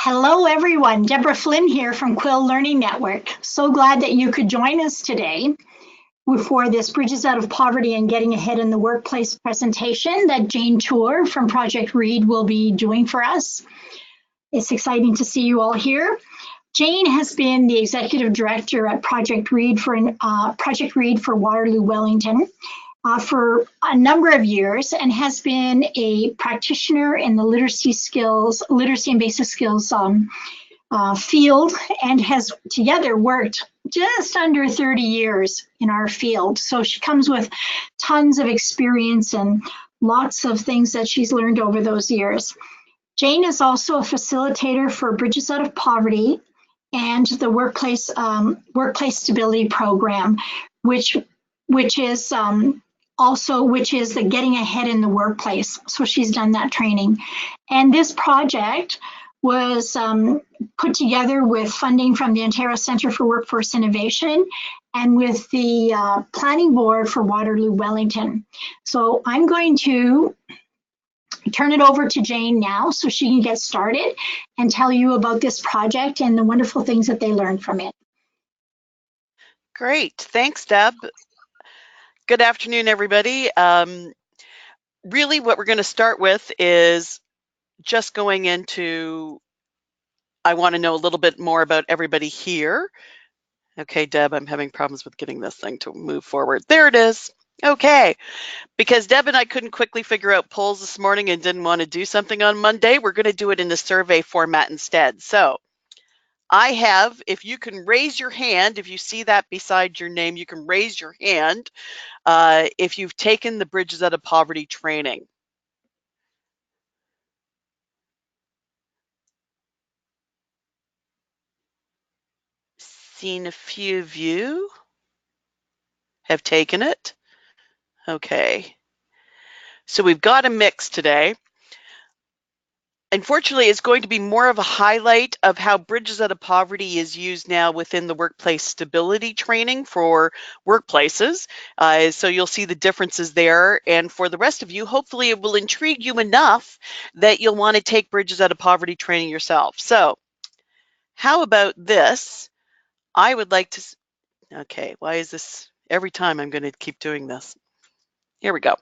Hello, everyone. Deborah Flynn here from QUILL Learning Network. So glad that you could join us today for this Bridges Out of Poverty and Getting Ahead in the Workplace presentation that Jane Tuer from Project READ will be doing for us. It's exciting to see you all here. Jane has been the executive director at Project READ for Waterloo Wellington for a number of years and has been a practitioner in the literacy and basic skills field, and has together worked just under 30 years in our field. So she comes with tons of experience and lots of things that she's learned over those years. Jane is also a facilitator for Bridges Out of Poverty and the Workplace Stability Program, which is the Getting Ahead in the Workplace. So she's done that training. And this project was put together with funding from the Ontario Centre for Workforce Innovation and with the Planning Board for Waterloo Wellington. So I'm going to turn it over to Jane now so she can get started and tell you about this project and the wonderful things that they learned from it. Great, thanks, Deb. Good afternoon, everybody. Really what we're going to start with is just going into, I want to know a little bit more about everybody here. Okay, Deb, I'm having problems with getting this thing to move forward. There it is. Okay, because Deb and I couldn't quickly figure out polls this morning and didn't want to do something on Monday, we're going to do it in the survey format instead. So I have, if you can raise your hand, if you see that beside your name, you can raise your hand if you've taken the Bridges Out of Poverty training. Seen a few of you have taken it. Okay, so we've got a mix today. Unfortunately, it's going to be more of a highlight of how Bridges Out of Poverty is used now within the workplace stability training for workplaces. So you'll see the differences there. And for the rest of you, hopefully it will intrigue you enough that you'll want to take Bridges Out of Poverty training yourself. So how about this? I would like to, okay, why is this, every time I'm going to keep doing this. Here we go.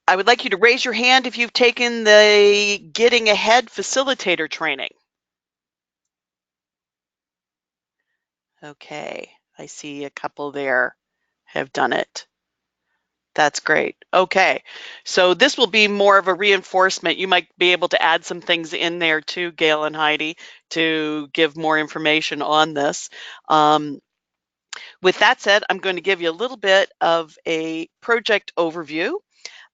I would like you to raise your hand if you've taken the Getting Ahead Facilitator training. Okay, I see a couple there have done it. That's great. Okay, so this will be more of a reinforcement. You might be able to add some things in there too, Gail and Heidi, to give more information on this. With that said, I'm going to give you a little bit of a project overview.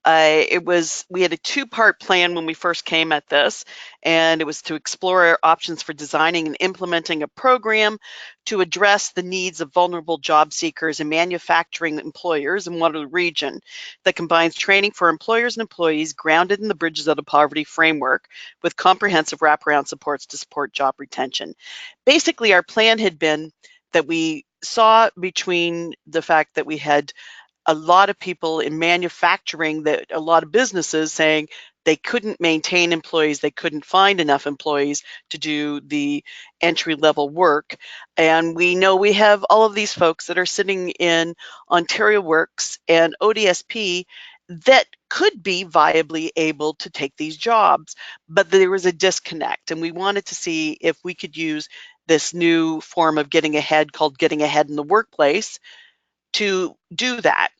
We had a two-part plan when we first came at this, and it was to explore our options for designing and implementing a program to address the needs of vulnerable job seekers and manufacturing employers in Waterloo region that combines training for employers and employees grounded in the Bridges Out of Poverty framework with comprehensive wraparound supports to support job retention. Basically, our plan had been that we saw between the fact that we had a lot of people in manufacturing, that a lot of businesses saying they couldn't maintain employees, they couldn't find enough employees to do the entry-level work. And we know we have all of these folks that are sitting in Ontario Works and ODSP that could be viably able to take these jobs, but there was a disconnect, and we wanted to see if we could use this new form of getting ahead called Getting Ahead in the Workplace to do that.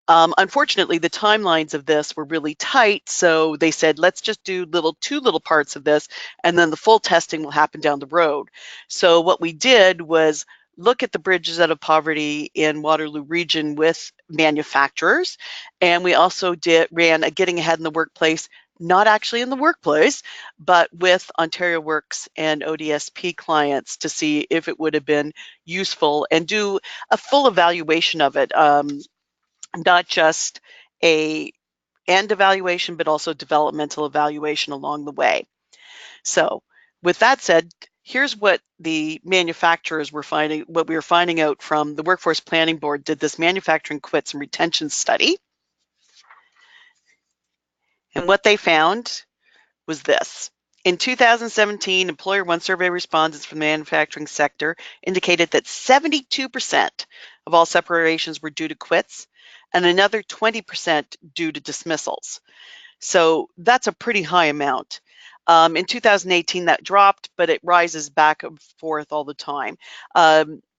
Unfortunately, the timelines of this were really tight, so they said, let's just do two little parts of this, and then the full testing will happen down the road. So what we did was look at the Bridges Out of Poverty in Waterloo region with manufacturers, and we also ran a Getting Ahead in the Workplace, not actually in the workplace, but with Ontario Works and ODSP clients to see if it would have been useful and do a full evaluation of it, not just a end evaluation, but also developmental evaluation along the way. So with that said, here's what the manufacturers were finding, what we were finding out from the Workforce Planning Board did this manufacturing quits and retention study. And what they found was this. In 2017, Employer One survey respondents from the manufacturing sector indicated that 72% of all separations were due to quits and another 20% due to dismissals. So that's a pretty high amount. In 2018, that dropped, but it rises back and forth all the time.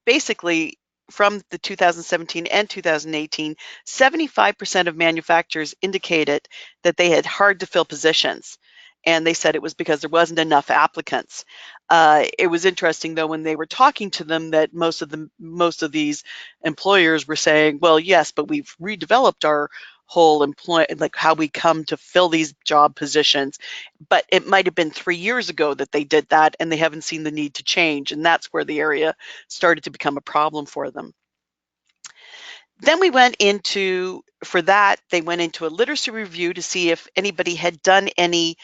Basically, from the 2017 and 2018, 75% of manufacturers indicated that they had hard to fill positions. And they said it was because there wasn't enough applicants. It was interesting, though, when they were talking to them, that most of these employers were saying, "Well, yes, but we've redeveloped our whole like how we come to fill these job positions." But it might have been 3 years ago that they did that, and they haven't seen the need to change, and that's where the area started to become a problem for them. Then we went into, for that, they went into a literacy review to see if anybody had done any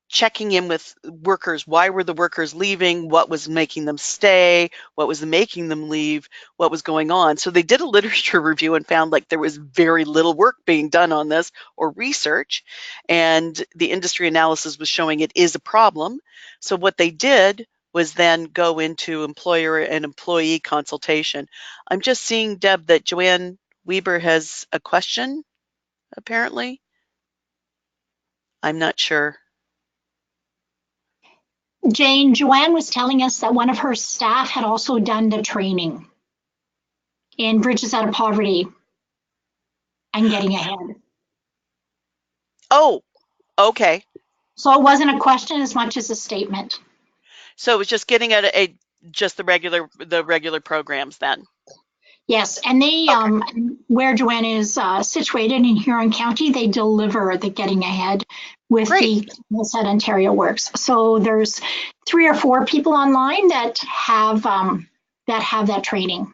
checking in with workers. Why were the workers leaving? What was making them stay? What was making them leave? What was going on? So they did a literature review and found like there was very little work being done on this or research, and the industry analysis was showing it is a problem. So what they did was then go into employer and employee consultation. I'm just seeing, Deb, that Joanne Weber has a question, apparently. I'm not sure. Jane, Joanne was telling us that one of her staff had also done the training in Bridges Out of Poverty and Getting Ahead. Oh, okay. So it wasn't a question as much as a statement. So it was just getting at just the regular programs then. Yes, and they, where Joanne is situated in Huron County, they deliver the Getting Ahead with Great. the at Ontario Works. So there's 3 or 4 people online that have that training.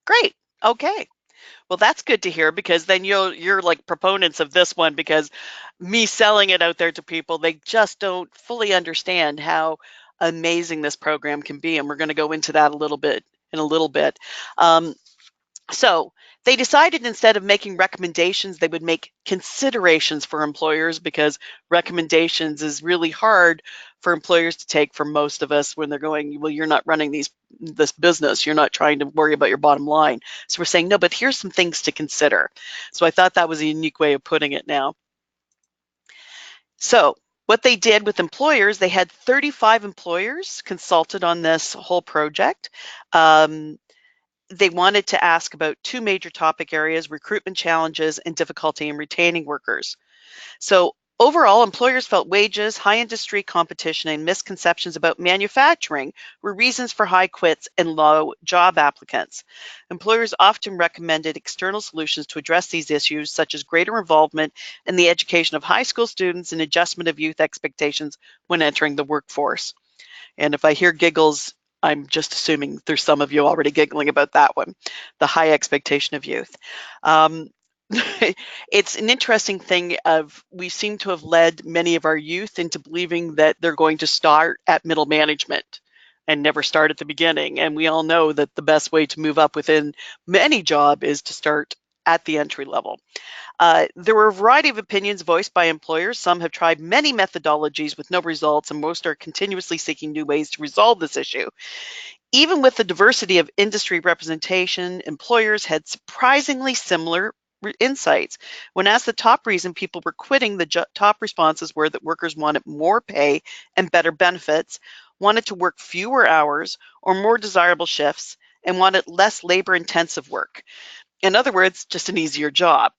Great. Okay. Well, that's good to hear, because then you're like proponents of this one, because me selling it out there to people, they just don't fully understand how amazing this program can be, and we're going to go into that a little bit in a little bit. So they decided, instead of making recommendations, they would make considerations for employers, because recommendations is really hard for employers to take for most of us when they're going, well, you're not running this business. You're not trying to worry about your bottom line. So we're saying, no, but here's some things to consider. So I thought that was a unique way of putting it now. So what they did with employers, they had 35 employers consulted on this whole project. They wanted to ask about 2 major topic areas: recruitment challenges and difficulty in retaining workers. So overall, employers felt wages, high industry competition, and misconceptions about manufacturing were reasons for high quits and low job applicants. Employers often recommended external solutions to address these issues, such as greater involvement in the education of high school students and adjustment of youth expectations when entering the workforce. And if I hear giggles, I'm just assuming there's some of you already giggling about that one, the high expectation of youth. It's an interesting thing of, we seem to have led many of our youth into believing that they're going to start at middle management and never start at the beginning. And we all know that the best way to move up within any job is to start at the entry level. There were a variety of opinions voiced by employers. Some have tried many methodologies with no results, and most are continuously seeking new ways to resolve this issue. Even with the diversity of industry representation, employers had surprisingly similar insights. When asked the top reason people were quitting, the top responses were that workers wanted more pay and better benefits, wanted to work fewer hours or more desirable shifts, and wanted less labor-intensive work. In other words, just an easier job.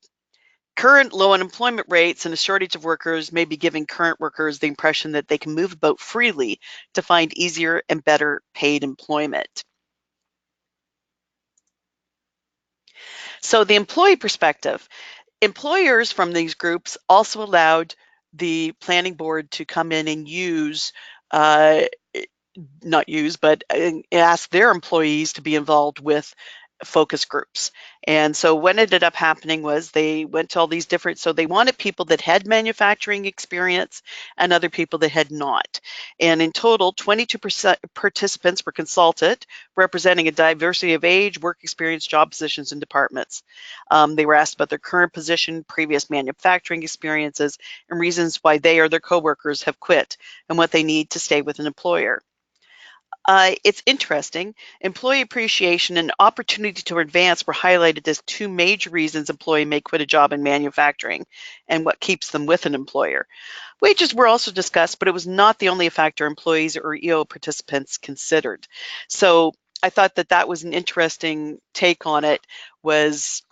Current low unemployment rates and a shortage of workers may be giving current workers the impression that they can move about freely to find easier and better paid employment. So the employee perspective, employers from these groups also allowed the planning board to come in and use, not use, but ask their employees to be involved with focus groups. And so what ended up happening was they went to all these different, so they wanted people that had manufacturing experience and other people that had not. And in total, 22% participants were consulted, representing a diversity of age, work experience, job positions, and departments. They were asked about their current position, previous manufacturing experiences, and reasons why they or their coworkers have quit, and what they need to stay with an employer. It's interesting. Employee appreciation and opportunity to advance were highlighted as two major reasons employee may quit a job in manufacturing and what keeps them with an employer. Wages were also discussed, but it was not the only factor employees or EO participants considered. So I thought that that was an interesting take on it, was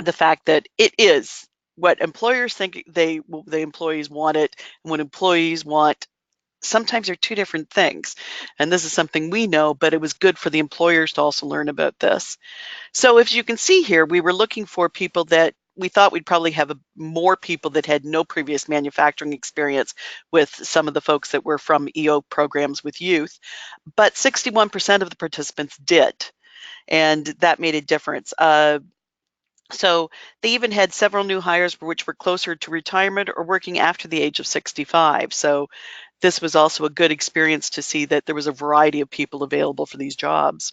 the fact that it is what employers think the employees want it, and what employees want sometimes they're two different things. And this is something we know, but it was good for the employers to also learn about this. So as you can see here, we were looking for people that we thought we'd probably have more people that had no previous manufacturing experience with some of the folks that were from EO programs with youth, but 61% of the participants did, and that made a difference. So they even had several new hires which were closer to retirement or working after the age of 65. So this was also a good experience to see that there was a variety of people available for these jobs.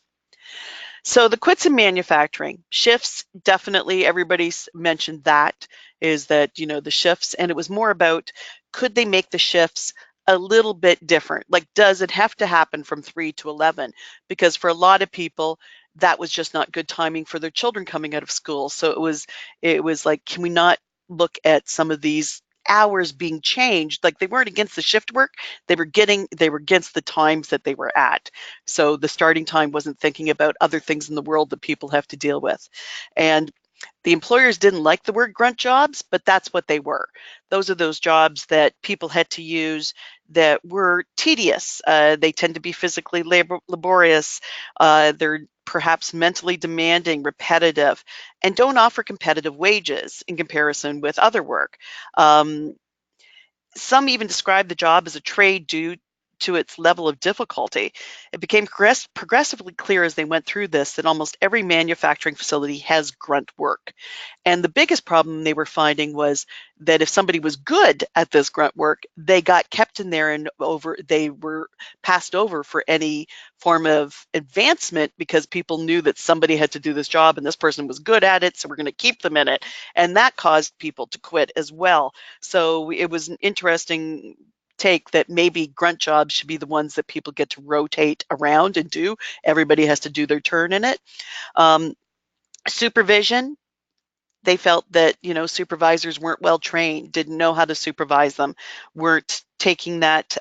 So the quits in manufacturing, shifts, definitely everybody's mentioned that, is that, you know, the shifts, and it was more about, could they make the shifts a little bit different? Like, does it have to happen from 3 to 11? Because for a lot of people, that was just not good timing for their children coming out of school. So it was like, can we not look at some of these hours being changed? Like, they weren't against the shift work, they were against the times that they were at. So the starting time wasn't thinking about other things in the world that people have to deal with. And the employers didn't like the word grunt jobs, but that's what they were. Those are those jobs that people had to use that were tedious. They tend to be physically laborious. They're perhaps mentally demanding, repetitive, and don't offer competitive wages in comparison with other work. Some even describe the job as a trade due to its level of difficulty. It became progressively clear as they went through this that almost every manufacturing facility has grunt work. And the biggest problem they were finding was that if somebody was good at this grunt work, they got kept in there and they were passed over for any form of advancement because people knew that somebody had to do this job and this person was good at it, so we're going to keep them in it. And that caused people to quit as well. So it was an interesting take that maybe grunt jobs should be the ones that people get to rotate around and do. Everybody has to do their turn in it. Supervision, they felt that, you know, supervisors weren't well trained, didn't know how to supervise them, weren't taking that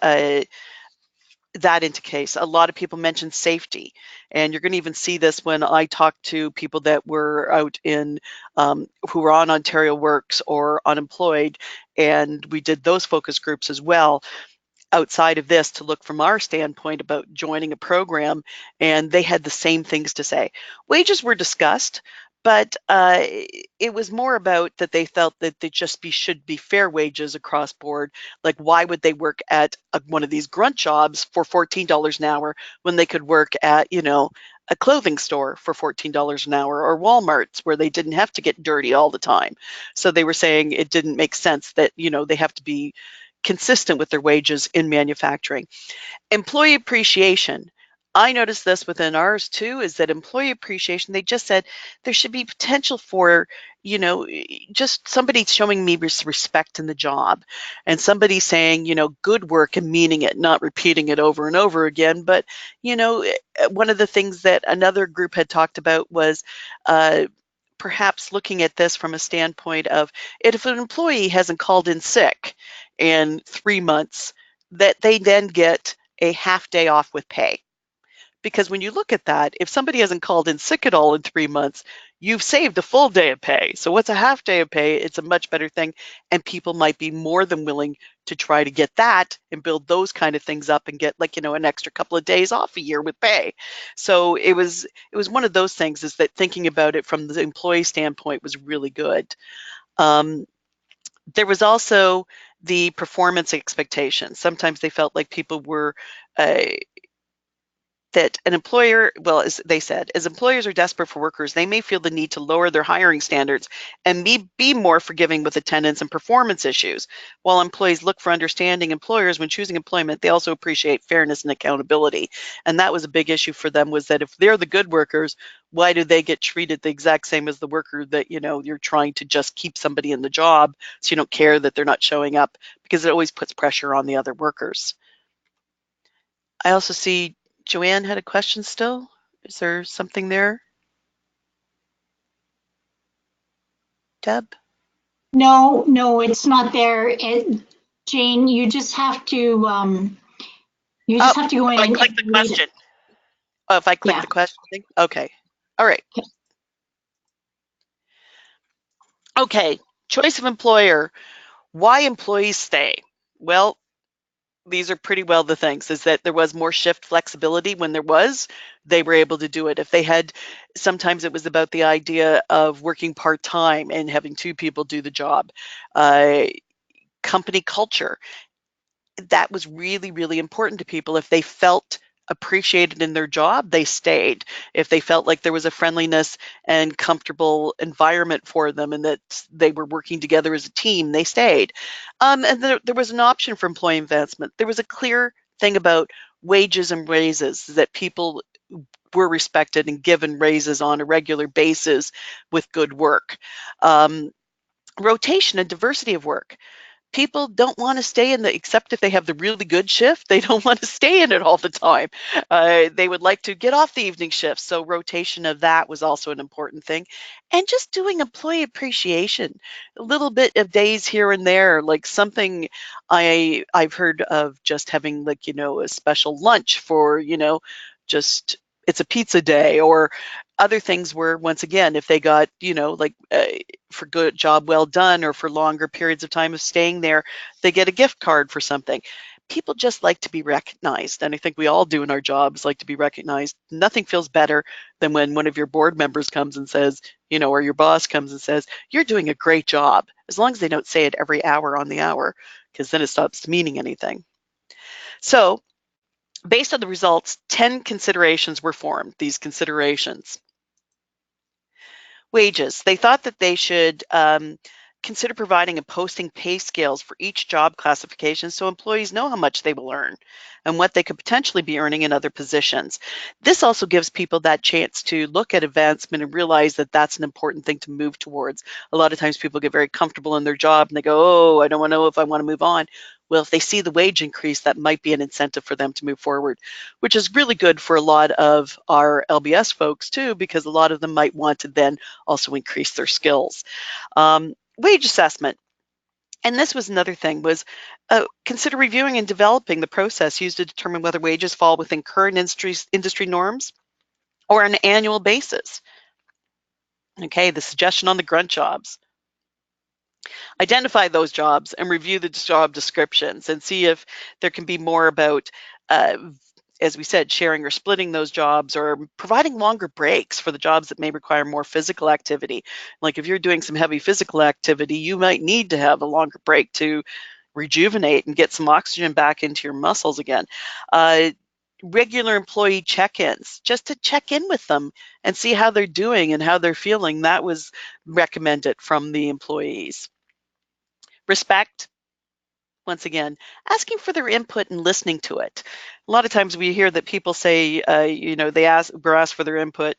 into case. A lot of people mentioned safety, and you're going to even see this when I talk to people that were out in who were on Ontario Works or unemployed, and we did those focus groups as well outside of this to look from our standpoint about joining a program, and they had the same things to say. Wages were discussed, but it was more about that they felt that they should be fair wages across board. Like, why would they work at one of these grunt jobs for $14 an hour when they could work at, you know, a clothing store for $14 an hour, or Walmart's where they didn't have to get dirty all the time. So they were saying it didn't make sense that, you know, they have to be consistent with their wages in manufacturing. Employee appreciation. I noticed this within ours too, is that employee appreciation, they just said there should be potential for, you know, just somebody showing me respect in the job, and somebody saying, you know, good work and meaning it, not repeating it over and over again. But, you know, one of the things that another group had talked about was perhaps looking at this from a standpoint of, if an employee hasn't called in sick in 3 months, that they then get a half day off with pay. Because when you look at that, if somebody hasn't called in sick at all in 3 months, you've saved a full day of pay. So what's a half day of pay? It's a much better thing. And people might be more than willing to try to get that and build those kind of things up and get, like, you know, an extra couple of days off a year with pay. So it was one of those things, is that thinking about it from the employee standpoint was really good. There was also the performance expectations. Sometimes they felt like people were that an employer, well, as they said, as employers are desperate for workers, they may feel the need to lower their hiring standards and be more forgiving with attendance and performance issues. While employees look for understanding employers when choosing employment, they also appreciate fairness and accountability. And that was a big issue for them, was that if they're the good workers, why do they get treated the exact same as the worker that, you know, you're trying to just keep somebody in the job so you don't care that they're not showing up, because it always puts pressure on the other workers. I also see Joanne had a question still. Is there something there? Deb? No, it's not there. Jane, you Oh, just have to go in I and clicked the read it. question. Oh, if I click Yeah. the question thing? Okay. All right. Okay. Choice of employer. Why employees stay? Well, these are pretty well the things, is that there was more shift flexibility when there was, they were able to do it. If they had, sometimes it was about the idea of working part-time and having two people do the job. Company culture, that was really, really important to people. If they felt appreciated in their job, they stayed. If they felt like there was a friendliness and comfortable environment for them and that they were working together as a team, they stayed. And there was an option for employee advancement. There was a clear thing about wages and raises, that people were respected and given raises on a regular basis with good work. Um, Rotation and diversity of work. People don't want to stay in the, except if they have the really good shift, they don't want to stay in it all the time. They would like to get off the evening shift. So rotation of that was also an important thing. And just doing employee appreciation, a little bit of days here and there, like something I've heard of, just having, like, you know, a special lunch for, you know, just, it's a pizza day, or other things where, once again, if they got, you know, like for good job well done, or for longer periods of time of staying there, they get a gift card for something. People just like to be recognized, and I think we all do in our jobs, like to be recognized. Nothing feels better than when one of your board members comes and says, you know, or your boss comes and says, you're doing a great job, as long as they don't say it every hour on the hour, because then it stops meaning anything. So based on the results, 10 considerations were formed. These considerations: wages. They thought that they should consider providing and posting pay scales for each job classification so employees know how much they will earn and what they could potentially be earning in other positions. This also gives people that chance to look at advancement and realize that that's an important thing to move towards. A lot of times people get very comfortable in their job and they go, oh, I don't want to know if I want to move on. Well, if they see the wage increase, that might be an incentive for them to move forward, which is really good for a lot of our LBS folks too, because a lot of them might want to then also increase their skills. Wage assessment. And this was another thing, was consider reviewing and developing the process used to determine whether wages fall within current industry norms or on an annual basis. Okay, the suggestion on the grunt jobs. Identify those jobs and review the job descriptions and see if there can be more about, as we said, sharing or splitting those jobs, or providing longer breaks for the jobs that may require more physical activity. Like if you're doing some heavy physical activity, you might need to have a longer break to rejuvenate and get some oxygen back into your muscles again. Regular employee check-ins, just to check in with them and see how they're doing and how they're feeling. That was recommended from the employees. Respect. Once again, asking for their input and listening to it. A lot of times we hear that people say, you know, we're asked for their input.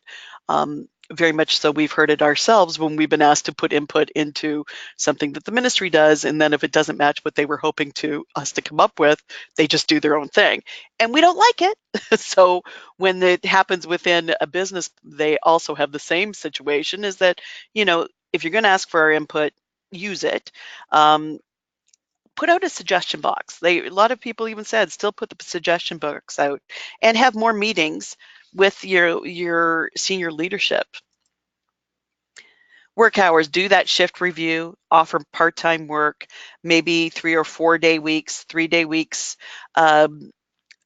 Very much so, we've heard it ourselves when we've been asked to put input into something that the ministry does, and then if it doesn't match what they were hoping to us to come up with, they just do their own thing, and we don't like it. So when it happens within a business, they also have the same situation, is that, you know, if you're going to ask for our input, use it. Put out a suggestion box. A lot of people even said, still put the suggestion box out, and have more meetings with your senior leadership. Work hours, do that shift review, offer part-time work, maybe 3 or 4 day weeks, 3-day weeks.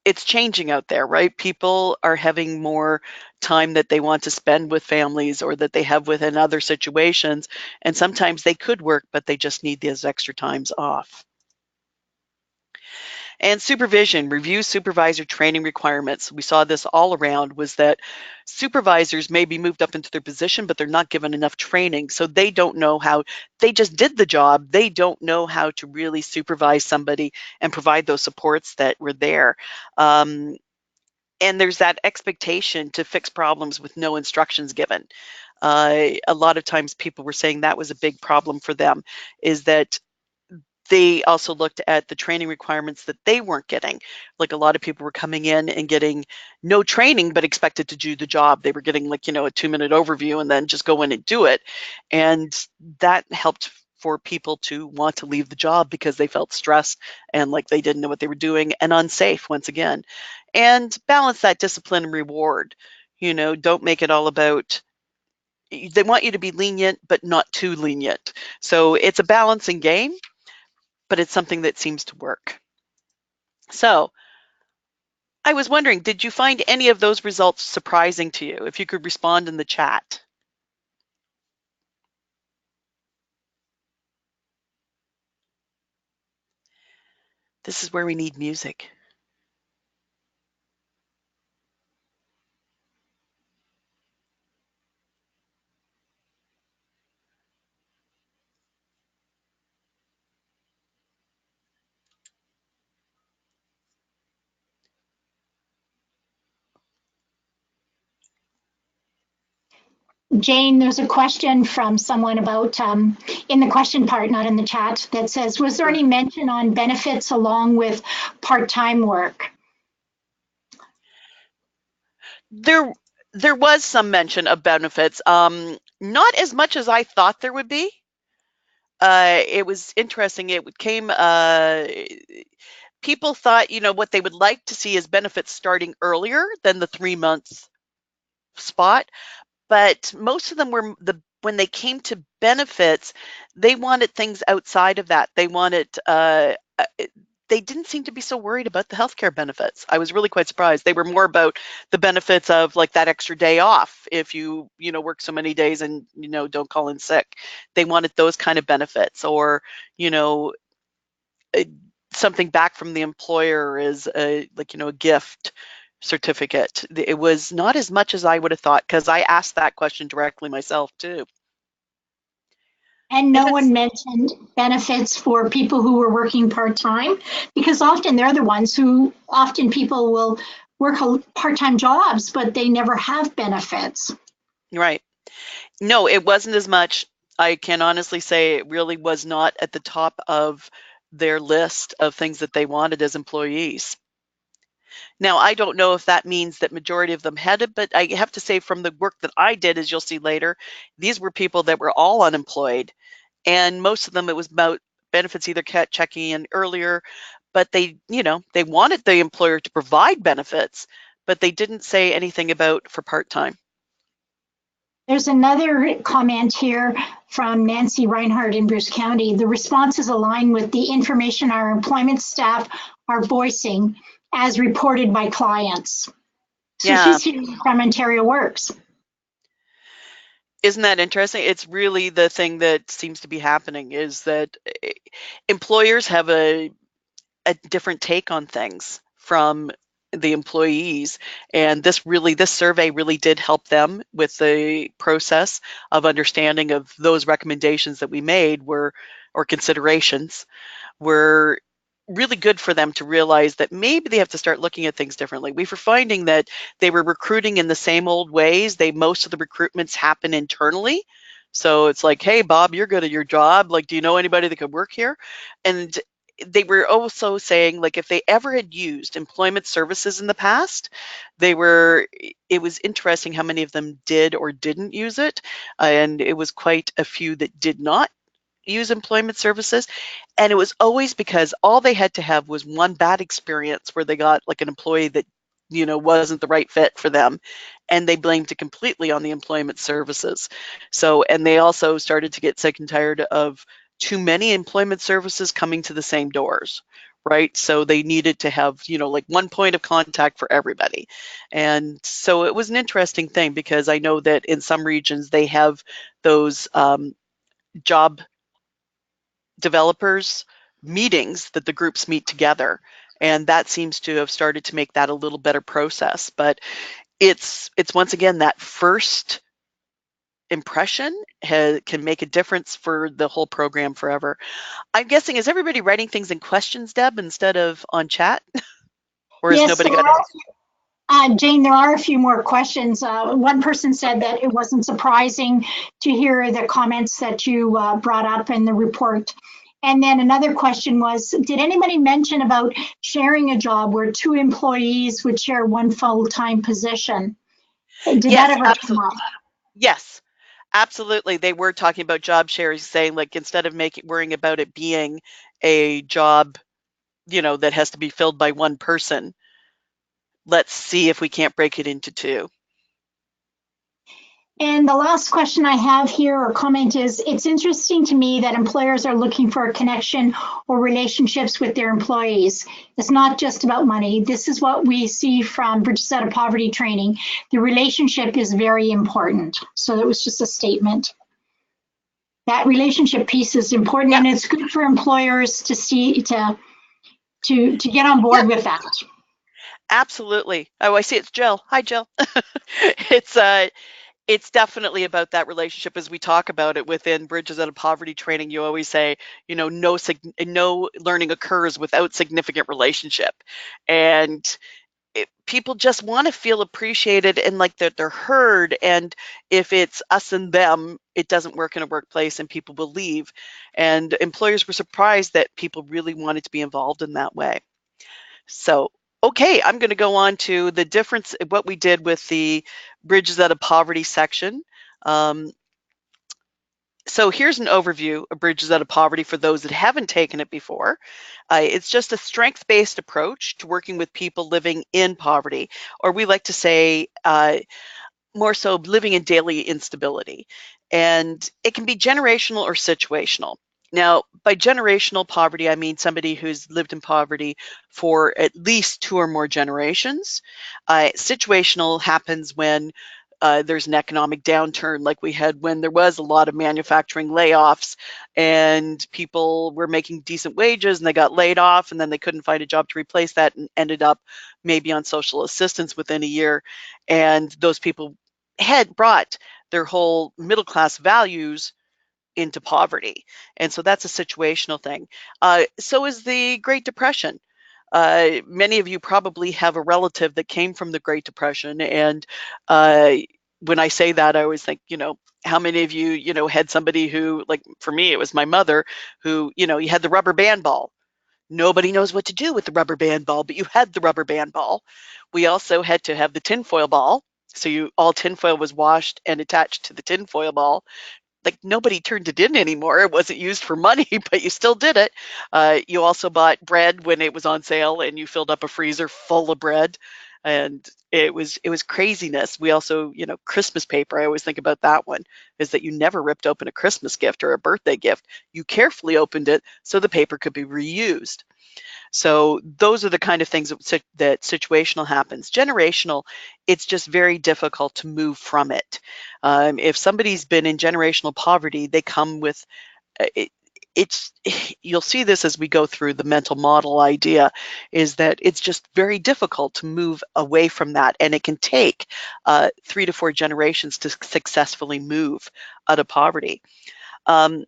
It's changing out there, right? People are having more time that they want to spend with families, or that they have within other situations, and sometimes they could work, but they just need those extra times off. And supervision, review supervisor training requirements. We saw this all around, was that supervisors may be moved up into their position, but they're not given enough training. So they don't know how, they just did the job. They don't know how to really supervise somebody and provide those supports that were there. And there's that expectation to fix problems with no instructions given. A lot of times people were saying that was a big problem for them, is that they also looked at the training requirements that they weren't getting. Like a lot of people were coming in and getting no training, but expected to do the job. They were getting like, a 2-minute overview and then just go in and do it. And that helped for people to want to leave the job because they felt stressed and like they didn't know what they were doing and unsafe once again. And balance that discipline and reward. Don't make it all about, they want you to be lenient, but not too lenient. So it's a balancing game, but it's something that seems to work. So I was wondering, did you find any of those results surprising to you? If you could respond in the chat. This is where we need music. Jane, there's a question from someone about, in the question part, not in the chat, that says, was there any mention on benefits along with part-time work? There was some mention of benefits, not as much as I thought there would be. It was interesting. It came, people thought, what they would like to see is benefits starting earlier than the 3 months spot. But most of them were when they came to benefits, they wanted things outside of that. They wanted, they didn't seem to be so worried about the healthcare benefits. I was really quite surprised. They were more about the benefits of like that extra day off if you work so many days and don't call in sick. They wanted those kind of benefits, or uh, something back from the employer is a gift certificate. It was not as much as I would have thought, because I asked that question directly myself too. And no one mentioned benefits for people who were working part-time, because often they're the ones who, often people will work part-time jobs, but they never have benefits. Right. No, it wasn't as much. I can honestly say it really was not at the top of their list of things that they wanted as employees. Now, I don't know if that means that majority of them had it, but I have to say from the work that I did, as you'll see later, these were people that were all unemployed. And most of them, it was about benefits either checking in earlier, but they wanted the employer to provide benefits, but they didn't say anything about for part-time. There's another comment here from Nancy Reinhardt in Bruce County. The responses align with the information our employment staff are voicing as reported by clients. So Yeah. she's here from Ontario Works. Isn't that interesting? It's really the thing that seems to be happening, is that employers have a different take on things from the employees. And this survey really did help them with the process of understanding of those recommendations that we made or considerations were really good for them to realize that maybe they have to start looking at things differently. We were finding that they were recruiting in the same old ways. Most of the recruitments happen internally. So it's like, hey, Bob, you're good at your job. Like, do you know anybody that could work here? And they were also saying, like, if they ever had used employment services in the past, it was interesting how many of them did or didn't use it. And it was quite a few that did not use employment services. And it was always because all they had to have was one bad experience where they got like an employee that wasn't the right fit for them, and they blamed it completely on the employment services. So, and they also started to get sick and tired of too many employment services coming to the same doors, right? So they needed to have like one point of contact for everybody. And so it was an interesting thing, because I know that in some regions they have those job developers meetings that the groups meet together, And that seems to have started to make that a little better process. But it's once again that first impression can make a difference for the whole program forever. I'm guessing, is everybody writing things in questions, Deb, instead of on chat? Or has Yes, nobody got? Jane, there are a few more questions. One person said that it wasn't surprising to hear the comments that you brought up in the report. And then another question was, did anybody mention about sharing a job where two employees would share one full-time position? Did that Yes, ever come absolutely. up? Yes, absolutely. They were talking about job sharing, saying like instead of worrying about it being a job, that has to be filled by one person, let's see if we can't break it into two. And the last question I have here or comment is, it's interesting to me that employers are looking for a connection or relationships with their employees. It's not just about money. This is what we see from Bridges Out of Poverty training. The relationship is very important. So that was just a statement. That relationship piece is important, Yeah, and it's good for employers to see to get on yeah, board with that. absolutely. Oh, I see it's Jill. Hi, Jill. It's it's definitely about that relationship. As we talk about it within Bridges Out of Poverty training, you always say, no learning occurs without significant relationship. And people just want to feel appreciated and like that they're heard. And if it's us and them, it doesn't work in a workplace and people will leave. And employers were surprised that people really wanted to be involved in that way. So, okay, I'm going to go on to the difference, what we did with the Bridges Out of Poverty section. Um, so here's an overview of Bridges Out of Poverty for those that haven't taken it before. It's just a strength-based approach to working with people living in poverty, or we like to say more so living in daily instability. And it can be generational or situational. Now, by generational poverty, I mean somebody who's lived in poverty for at least 2 or more generations. Situational happens when there's an economic downturn, like we had when there was a lot of manufacturing layoffs and people were making decent wages and they got laid off and then they couldn't find a job to replace that and ended up maybe on social assistance within a year. And those people had brought their whole middle class values into poverty. And so that's a situational thing. So is the Great Depression. Many of you probably have a relative that came from the Great Depression. And when I say that, I always think, how many of you, had somebody who, like for me, it was my mother who, you had the rubber band ball. Nobody knows what to do with the rubber band ball, but you had the rubber band ball. We also had to have the tinfoil ball. So all tinfoil was washed and attached to the tinfoil ball. Like nobody turned it in anymore. It wasn't used for money, but you still did it. You also bought bread when it was on sale, and you filled up a freezer full of bread, and it was craziness. We also, Christmas paper. I always think about that one, is that you never ripped open a Christmas gift or a birthday gift. You carefully opened it so the paper could be reused. So those are the kind of things that situational happens. Generational, it's just very difficult to move from it. If somebody's been in generational poverty, they come with it, it's you'll see this as we go through the mental model idea, is that it's just very difficult to move away from that, and it can take 3 to 4 generations to successfully move out of poverty. Um,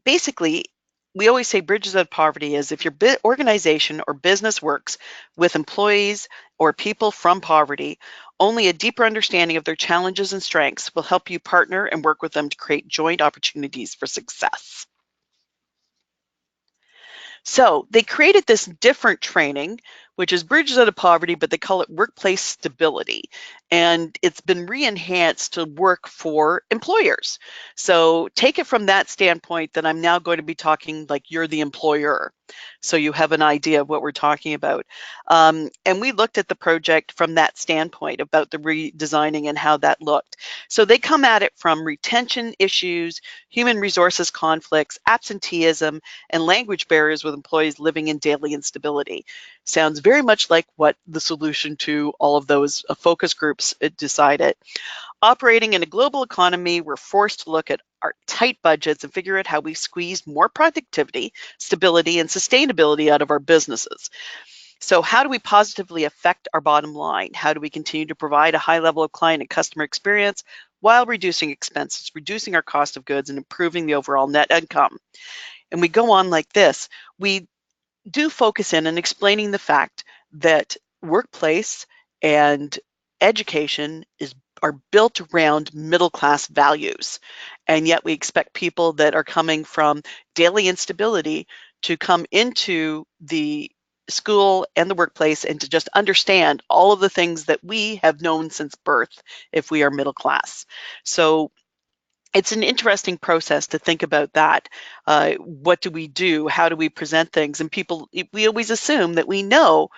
Basically, we always say Bridges Out of Poverty is if your organization or business works with employees or people from poverty, only a deeper understanding of their challenges and strengths will help you partner and work with them to create joint opportunities for success. So they created this different training, which is Bridges Out of Poverty, but they call it Workplace Stability. And it's been re-enhanced to work for employers. So take it from that standpoint that I'm now going to be talking like you're the employer. So you have an idea of what we're talking about. And we looked at the project from that standpoint about the redesigning and how that looked. So they come at it from retention issues, human resources conflicts, absenteeism, and language barriers with employees living in daily instability. Sounds very much like what the solution to all of those focus groups decided. Operating in a global economy, we're forced to look at our tight budgets and figure out how we squeeze more productivity, stability, and sustainability out of our businesses. So how do we positively affect our bottom line? How do we continue to provide a high level of client and customer experience while reducing expenses, reducing our cost of goods, and improving the overall net income? And we go on like this. We do focus in on explaining the fact that workplace and education are built around middle class values. And yet we expect people that are coming from daily instability to come into the school and the workplace and to just understand all of the things that we have known since birth if we are middle class. So it's an interesting process to think about that. What do we do? How do we present things? And people, we always assume that we know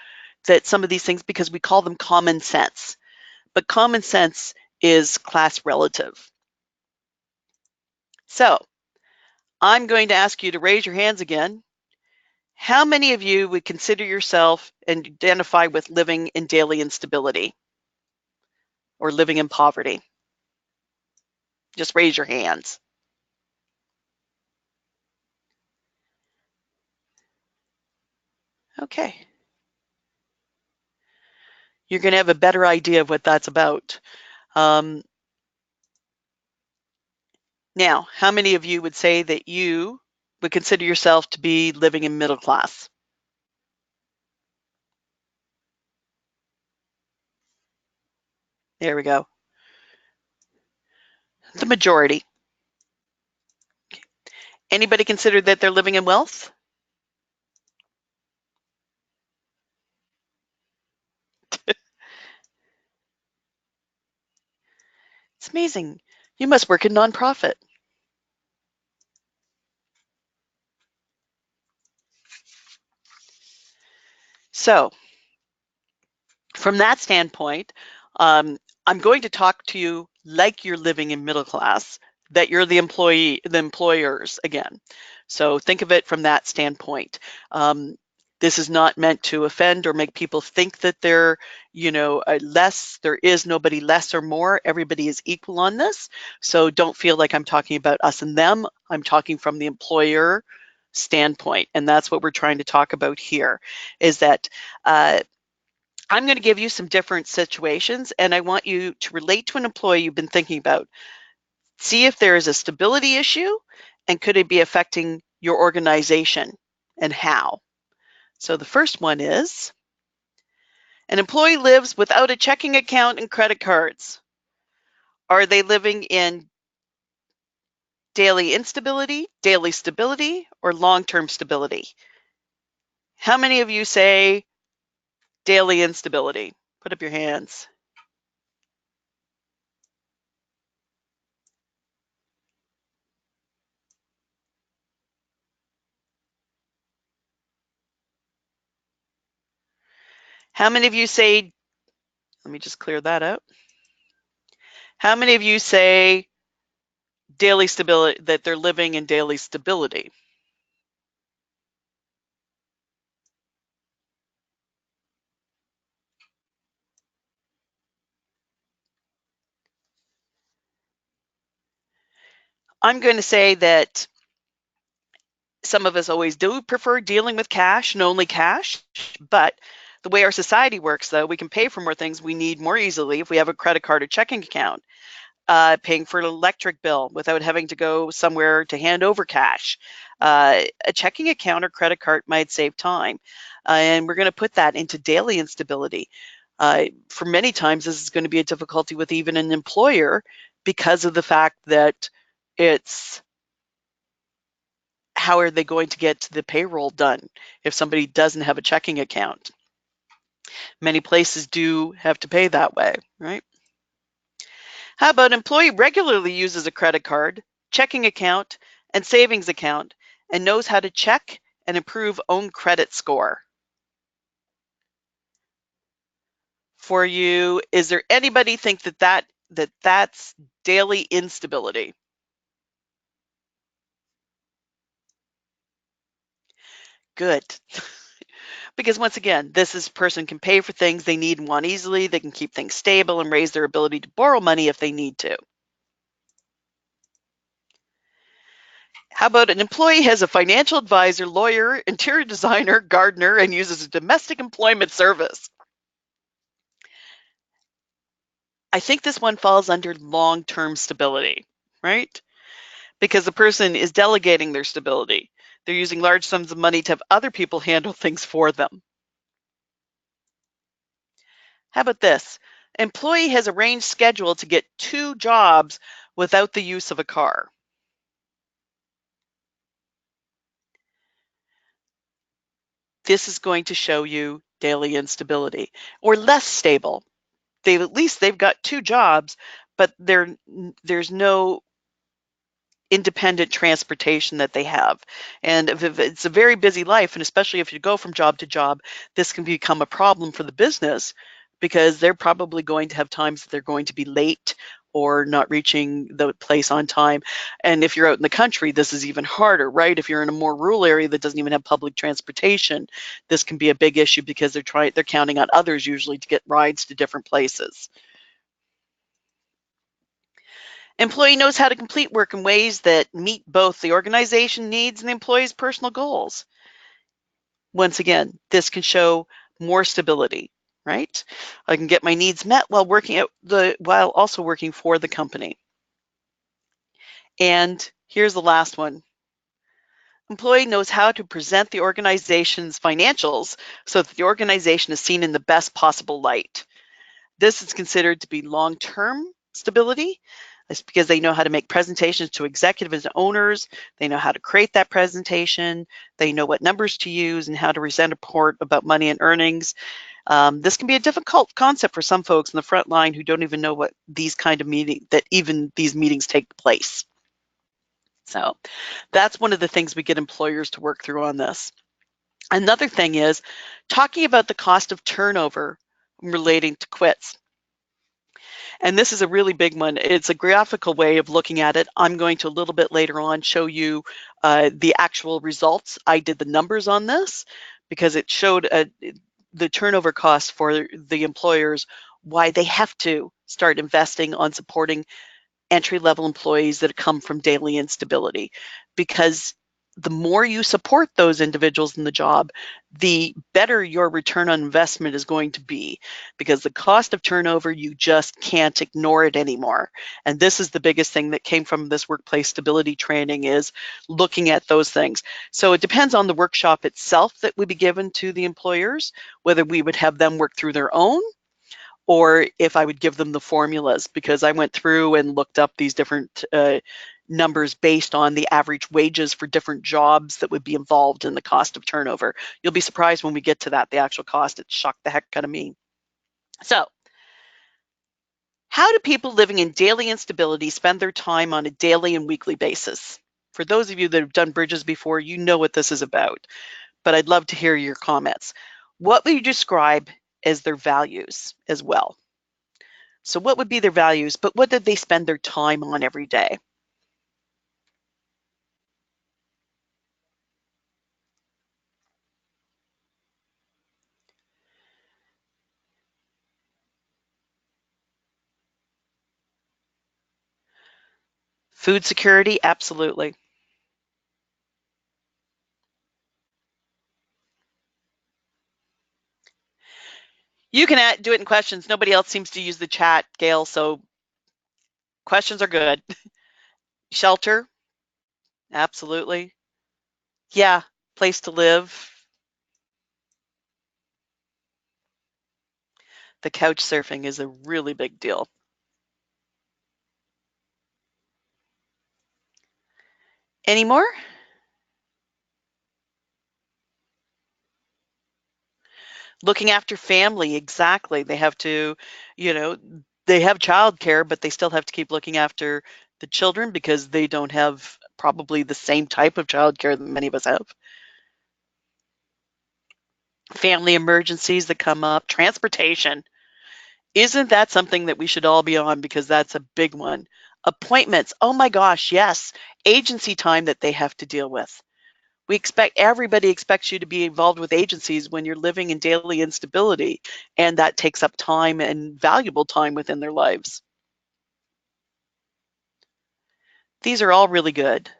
that some of these things because we call them common sense. But common sense is class relative. So I'm going to ask you to raise your hands again. How many of you would consider yourself and identify with living in daily instability or living in poverty? Just raise your hands. Okay. You're going to have a better idea of what that's about. Now, how many of you would say that you would consider yourself to be living in middle class? There we go. The majority. Anybody consider that they're living in wealth? It's amazing. You must work in nonprofit. So, from that standpoint, I'm going to talk to you like you're living in middle class, that you're the employers again. So think of it from that standpoint. This is not meant to offend or make people think that they're, less. There is nobody less or more. Everybody is equal on this. So don't feel like I'm talking about us and them. I'm talking from the employer standpoint. And that's what we're trying to talk about here, is that I'm going to give you some different situations, and I want you to relate to an employee you've been thinking about. See if there is a stability issue, and could it be affecting your organization, and how? So the first one is, an employee lives without a checking account and credit cards. Are they living in daily instability, daily stability, or long-term stability? How many of you say daily instability? Put up your hands. How many of you say, let me just clear that out. How many of you say daily stability, that they're living in daily stability? I'm going to say that some of us always do prefer dealing with cash and only cash, but the way our society works, though, we can pay for more things we need more easily if we have a credit card or checking account. Paying for an electric bill without having to go somewhere to hand over cash. A checking account or credit card might save time. And we're going to put that into daily instability. For many times, this is going to be a difficulty with even an employer because of the fact that it's, how are they going to get the payroll done if somebody doesn't have a checking account? Many places do have to pay that way, right? How about employee regularly uses a credit card, checking account, and savings account, and knows how to check and improve own credit score? For you, is there anybody think that's daily instability? Good. Because once again, person can pay for things they need and want easily. They can keep things stable and raise their ability to borrow money if they need to. How about an employee has a financial advisor, lawyer, interior designer, gardener, and uses a domestic employment service? I think this one falls under long-term stability, right? Because the person is delegating their stability. They're using large sums of money to have other people handle things for them. How about this? Employee has arranged schedule to get 2 jobs without the use of a car. This is going to show you daily instability or less stable. At least they've got 2 jobs, but there's no independent transportation that they have. And if it's a very busy life, and especially if you go from job to job, this can become a problem for the business because they're probably going to have times that they're going to be late or not reaching the place on time. And if you're out in the country, this is even harder, right? If you're in a more rural area that doesn't even have public transportation, this can be a big issue because they're counting on others usually to get rides to different places. Employee knows how to complete work in ways that meet both the organization needs and the employee's personal goals. Once again, this can show more stability, right? I can get my needs met while while also working for the company. And here's the last one. Employee knows how to present the organization's financials so that the organization is seen in the best possible light. This is considered to be long-term stability. It's because they know how to make presentations to executives and owners. They know how to create that presentation. They know what numbers to use and how to present a report about money and earnings. This can be a difficult concept for some folks in the front line who don't even know what these meetings take place. So that's one of the things we get employers to work through on this. Another thing is talking about the cost of turnover relating to quits. And this is a really big one. It's a graphical way of looking at it. I'm going to a little bit later on show you the actual results. I did the numbers on this because it showed the turnover costs for the employers, why they have to start investing on supporting entry-level employees that come from daily instability. Because the more you support those individuals in the job, the better your return on investment is going to be, because the cost of turnover, you just can't ignore it anymore. And this is the biggest thing that came from this workplace stability training, is looking at those things. So it depends on the workshop itself that would be given to the employers, whether we would have them work through their own, or if I would give them the formulas, because I went through and looked up these different numbers based on the average wages for different jobs that would be involved in the cost of turnover. You'll be surprised when we get to that, the actual cost. It shocked the heck out of me. So, how do people living in daily instability spend their time on a daily and weekly basis? For those of you that have done bridges before, you know what this is about, but I'd love to hear your comments. What would you describe as their values as well? So what would be their values, but what did they spend their time on every day? Food security, absolutely. You can do it in questions. Nobody else seems to use the chat, Gail, so questions are good. Shelter, absolutely. Yeah, place to live. The couch surfing is a really big deal. Any more? Looking after family, exactly. They have to, they have childcare, but they still have to keep looking after the children because they don't have probably the same type of childcare that many of us have. Family emergencies that come up, transportation. Isn't that something that we should all be on, because that's a big one? Appointments, oh my gosh, yes. Agency time that they have to deal with. Everybody expects you to be involved with agencies when you're living in daily instability, and that takes up time and valuable time within their lives. These are all really good.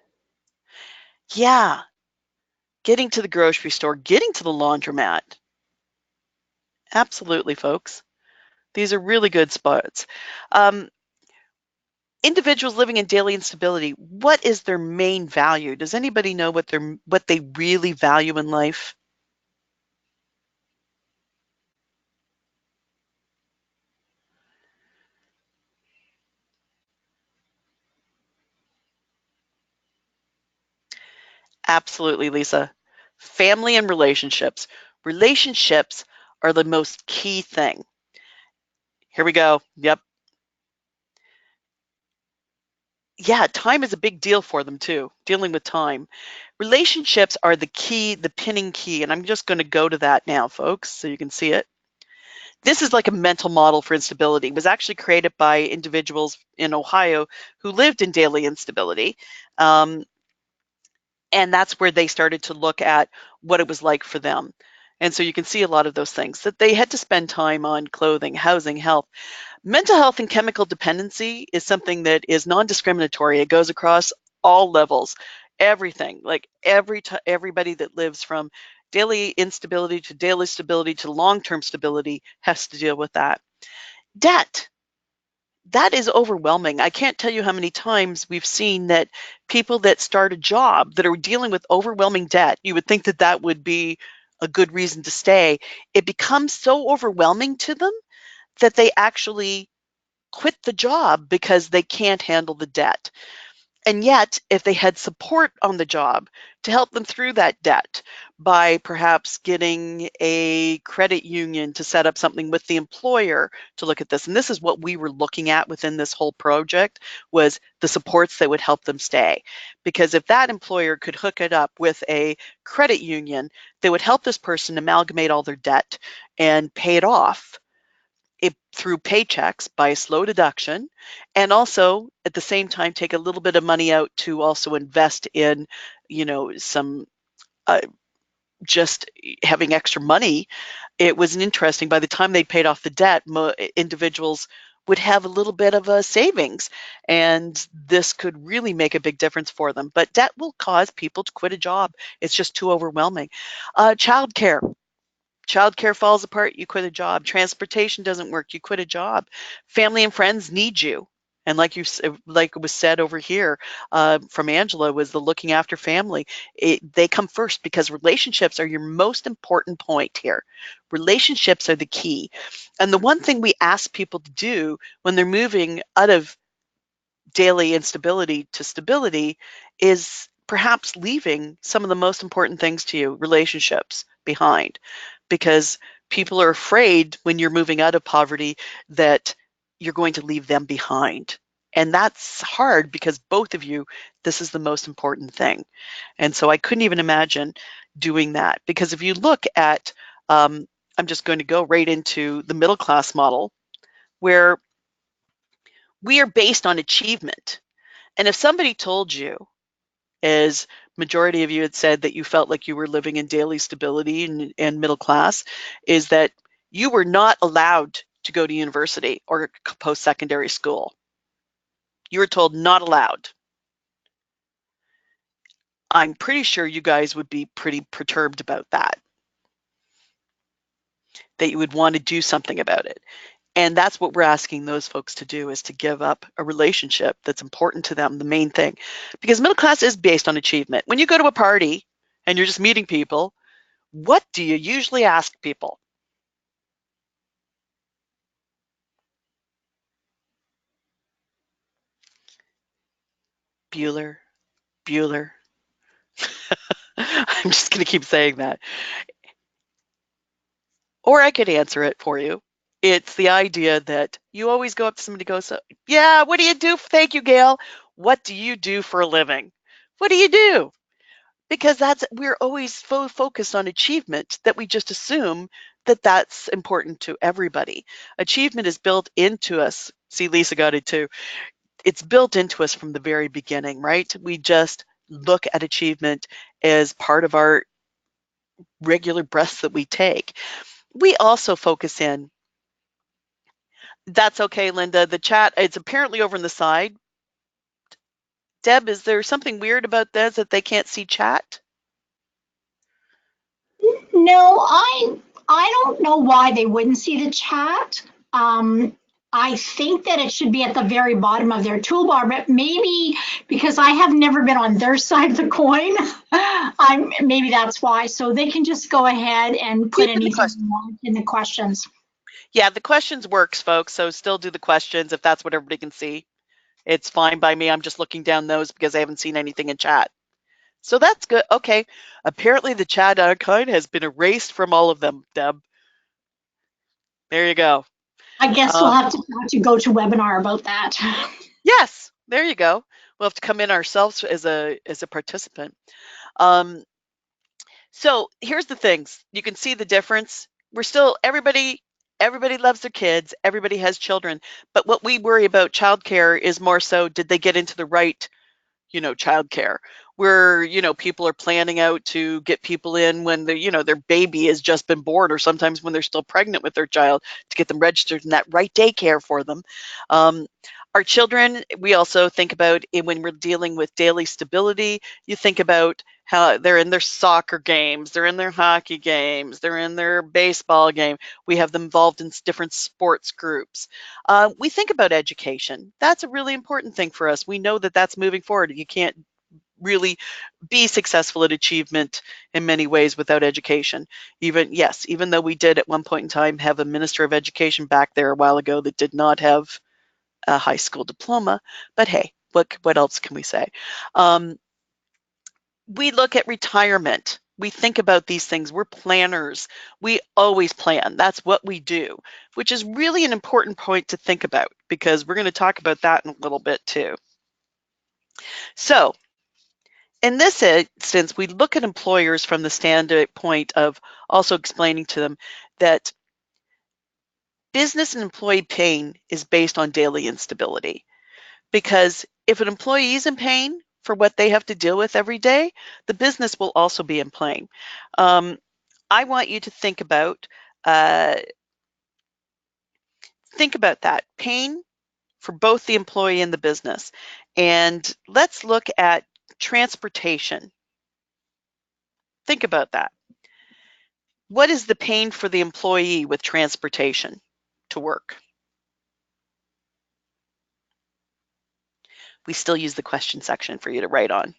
Yeah, getting to the grocery store, getting to the laundromat. Absolutely, folks. These are really good spots. Individuals living in daily instability, what is their main value? Does anybody know what they really value in life? Absolutely, Lisa. Family and relationships. Relationships are the most key thing. Here we go. Yep. Yeah, time is a big deal for them too, dealing with time. Relationships are the key, the pinning key, and I'm just going to go to that now, folks, so you can see it. This is like a mental model for instability. It was actually created by individuals in Ohio who lived in daily instability. And that's where they started to look at what it was like for them. And so you can see a lot of those things that they had to spend time on: clothing, housing, health. Mental health and chemical dependency is something that is non-discriminatory. It goes across all levels, everything, like everybody that lives from daily instability to daily stability to long-term stability has to deal with that. Debt. That is overwhelming. I can't tell you how many times we've seen that people that start a job that are dealing with overwhelming debt, you would think that that would be a good reason to stay. It becomes so overwhelming to them that they actually quit the job because they can't handle the debt. And yet, if they had support on the job to help them through that debt by perhaps getting a credit union to set up something with the employer to look at this, and this is what we were looking at within this whole project, was the supports that would help them stay. Because if that employer could hook it up with a credit union, they would help this person amalgamate all their debt and pay it off through paychecks by a slow deduction, and also at the same time take a little bit of money out to also invest in, some uh, just having extra money. It was an interesting, by the time they paid off the debt, individuals would have a little bit of a savings, and this could really make a big difference for them. But debt will cause people to quit a job. It's just too overwhelming. Childcare. Childcare falls apart, you quit a job. Transportation doesn't work, you quit a job. Family and friends need you. And like like it was said over here from Angela, was the looking after family. They come first because relationships are your most important point here. Relationships are the key. And the one thing we ask people to do when they're moving out of daily instability to stability is perhaps leaving some of the most important things to you, relationships, behind, because people are afraid when you're moving out of poverty that you're going to leave them behind. And that's hard because both of you, this is the most important thing. And so I couldn't even imagine doing that, because if you look at, I'm just going to go right into the middle class model, where we are based on achievement. And if somebody told you, as majority of you had said, that you felt like you were living in daily stability and middle class, is that you were not allowed to go to university or post-secondary school. You were told not allowed. I'm pretty sure you guys would be pretty perturbed about that you would want to do something about it. And that's what we're asking those folks to do, is to give up a relationship that's important to them, the main thing. Because middle class is based on achievement. When you go to a party and you're just meeting people, what do you usually ask people? Bueller, Bueller. I'm just going to keep saying that. Or I could answer it for you. It's the idea that you always go up to somebody and go, so, yeah, what do you do? Thank you, Gail. What do you do for a living? What do you do? Because we're always focused on achievement, that we just assume that that's important to everybody. Achievement is built into us. See, Lisa got it too. It's built into us from the very beginning, right? We just look at achievement as part of our regular breaths that we take. We also focus in. That's okay, Linda. The chat, it's apparently over on the side. Deb, is there something weird about this that they can't see chat? No, I don't know why they wouldn't see the chat. I think that it should be at the very bottom of their toolbar, but maybe because I have never been on their side of the coin, maybe that's why. So they can just go ahead and put Keep in the anything question. they want in the questions. Yeah, the questions works, folks. So still do the questions if that's what everybody can see. It's fine by me. I'm just looking down those because I haven't seen anything in chat. So that's good. Okay. Apparently the chat icon has been erased from all of them, Deb. There you go. I guess we'll have to talk to GoToWebinar about that. Yes, there you go. We'll have to come in ourselves as a participant. So here's the things. You can see the difference. We're still everybody loves their kids, everybody has children, but what we worry about childcare is more so did they get into the right childcare where, people are planning out to get people in when their baby has just been born, or sometimes when they're still pregnant with their child to get them registered in that right daycare for them. Our children, we also think about when we're dealing with daily stability, you think about how they're in their soccer games, they're in their hockey games, they're in their baseball game. We have them involved in different sports groups. We think about education. That's a really important thing for us. We know that that's moving forward. You can't really be successful at achievement in many ways without education. Even though we did at one point in time have a minister of education back there a while ago that did not have a high school diploma, but hey, what else can we say? We look at retirement. We think about these things. We're planners. We always plan. That's what we do, which is really an important point to think about because we're going to talk about that in a little bit too. So in this instance, we look at employers from the standpoint of also explaining to them that business and employee pain is based on daily instability. Because if an employee is in pain for what they have to deal with every day, the business will also be in pain. I want you to uh, think about that pain for both the employee and the business. And let's look at transportation. Think about that. What is the pain for the employee with transportation to work? We still use the question section for you to write on.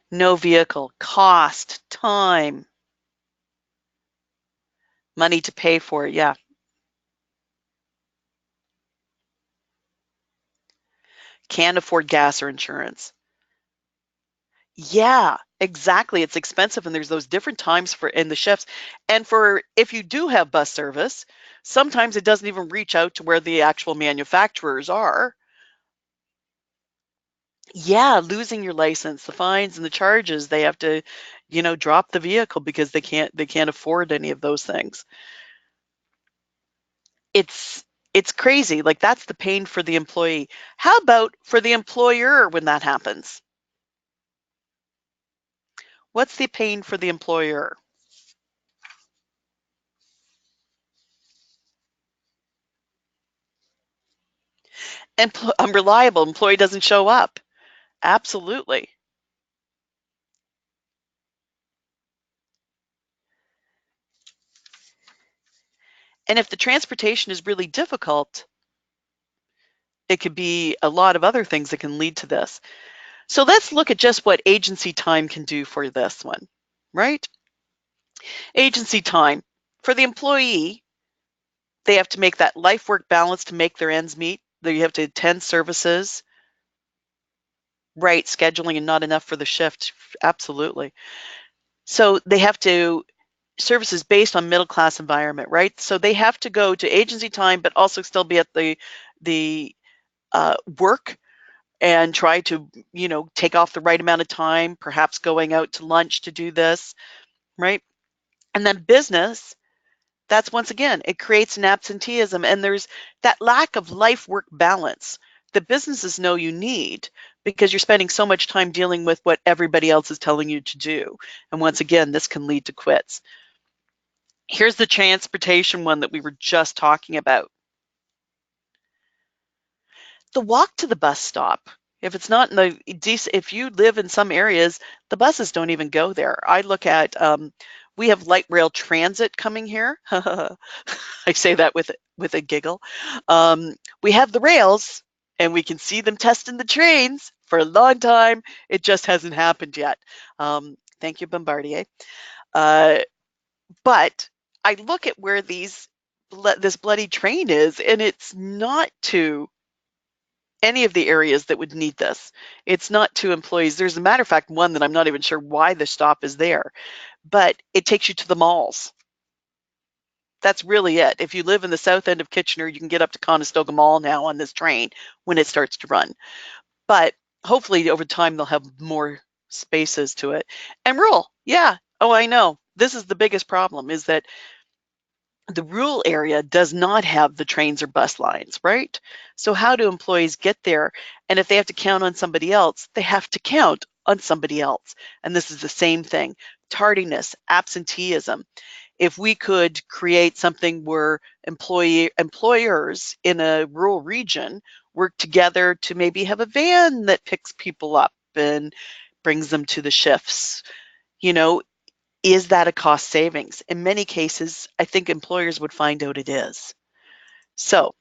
No vehicle, cost, time, money to pay for it, yeah. Can't afford gas or insurance. Yeah, exactly. It's expensive, and there's those different times for in the shifts. And for if you do have bus service, sometimes it doesn't even reach out to where the actual manufacturers are. Yeah, losing your license, the fines and the charges, they have to, drop the vehicle because they can't afford any of those things. It's crazy. Like that's the pain for the employee. How about for the employer when that happens? What's the pain for the employer? Unreliable employee doesn't show up. Absolutely. And if the transportation is really difficult, it could be a lot of other things that can lead to this. So let's look at just what agency time can do for this one, right? Agency time. For the employee, they have to make that life work balance to make their ends meet. They have to attend services, right? Scheduling and not enough for the shift. Absolutely. So they have to services based on middle class environment, right? So they have to go to agency time, but also still be at the work and try to take off the right amount of time, perhaps going out to lunch to do this, right? And then business, That's, once again, it creates an absenteeism, and there's that lack of life-work balance that businesses know you need because you're spending so much time dealing with what everybody else is telling you to do. And once again, this can lead to quits. Here's the transportation one that we were just talking about. The walk to the bus stop. If it's not in the if you live in some areas, the buses don't even go there. I look at, we have light rail transit coming here. I say that with a giggle. We have the rails, and we can see them testing the trains for a long time. It just hasn't happened yet. Thank you, Bombardier. But I look at where this bloody train is, and it's not to any of the areas that would need this. It's not to employees. There's, a matter of fact, one that I'm not even sure why the stop is there, but it takes you to the malls. That's really it. If you live in the south end of Kitchener, you can get up to Conestoga Mall now on this train when it starts to run. But hopefully over time they'll have more spaces to it. And rural, yeah. Oh, I know. This is the biggest problem, is that the rural area does not have the trains or bus lines, right? So how do employees get there? And if they have to count on somebody else, they have to count on somebody else. And this is the same thing. Tardiness, absenteeism. If we could create something where employers in a rural region work together to maybe have a van that picks people up and brings them to the shifts, you know, is that a cost savings? In many cases, I think employers would find out it is. So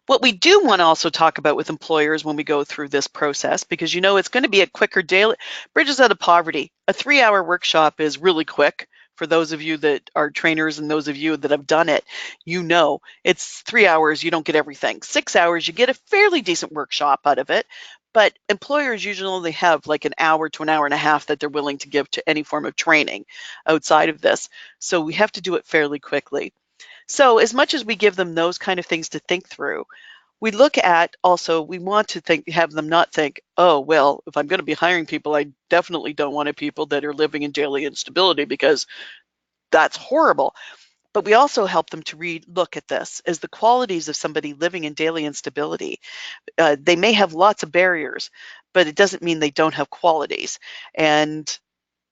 what we do want to also talk about with employers when we go through this process, because you know it's going to be a quicker daily, Bridges Out of Poverty, a 3-hour workshop is really quick. For those of you that are trainers and those of you that have done it, you know it's 3 hours, you don't get everything. 6 hours, you get a fairly decent workshop out of it. But employers usually only have like an hour to an hour and a half that they're willing to give to any form of training outside of this. So we have to do it fairly quickly. So as much as we give them those kind of things to think through, we look at also, we want to have them not think, oh, well, if I'm going to be hiring people, I definitely don't want people that are living in daily instability because that's horrible. But we also help them to look at this as the qualities of somebody living in daily instability. They may have lots of barriers, but it doesn't mean they don't have qualities. And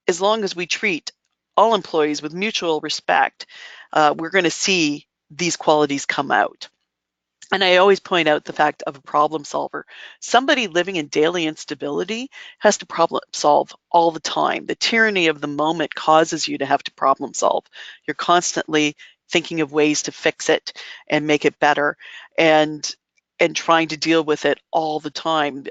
as long as we treat all employees with mutual respect, we're going to see these qualities come out. And I always point out the fact of a problem solver. Somebody living in daily instability has to problem solve all the time. The tyranny of the moment causes you to have to problem solve. You're constantly thinking of ways to fix it and make it better, and trying to deal with it all the time.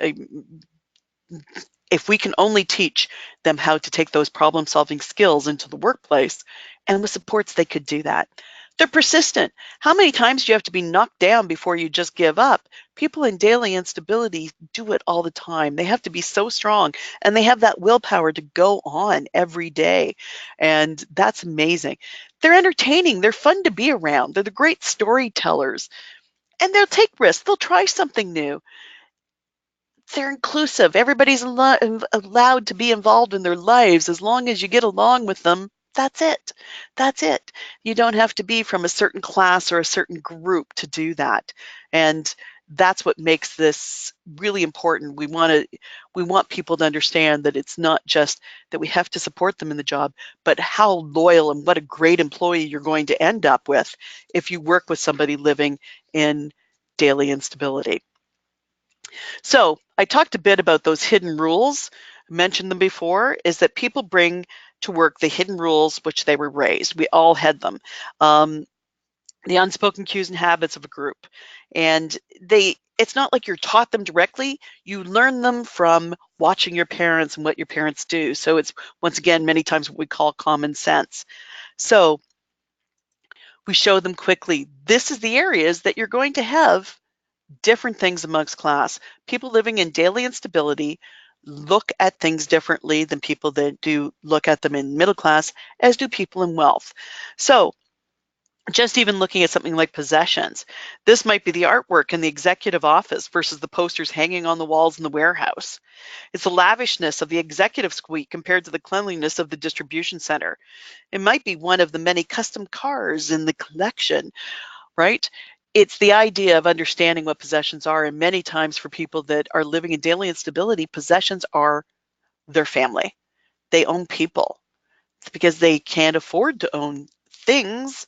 If we can only teach them how to take those problem solving skills into the workplace, and with supports they could do that. They're persistent. How many times do you have to be knocked down before you just give up? People in daily instability do it all the time. They have to be so strong, and they have that willpower to go on every day. And that's amazing. They're entertaining. They're fun to be around. They're the great storytellers. And they'll take risks. They'll try something new. They're inclusive. Everybody's allowed to be involved in their lives as long as you get along with them. That's it. That's it. You don't have to be from a certain class or a certain group to do that. And that's what makes this really important. We want people to understand that it's not just that we have to support them in the job, but how loyal and what a great employee you're going to end up with if you work with somebody living in daily instability. So I talked a bit about those hidden rules, mentioned them before, is that people bring to work the hidden rules which they were raised. We all had them. The unspoken cues and habits of a group. And it's not like you're taught them directly. You learn them from watching your parents and what your parents do. So it's, once again, many times what we call common sense. So we show them quickly, this is the areas that you're going to have different things amongst class. People living in daily instability look at things differently than people that do look at them in middle class, as do people in wealth. So Just even looking at something like possessions. This might be the artwork in the executive office versus the posters hanging on the walls in the warehouse. It's the lavishness of the executive suite compared to the cleanliness of the distribution center. It might be one of the many custom cars in the collection, right? It's the idea of understanding what possessions are, and many times for people that are living in daily instability, possessions are their family. They own people. It's because they can't afford to own things.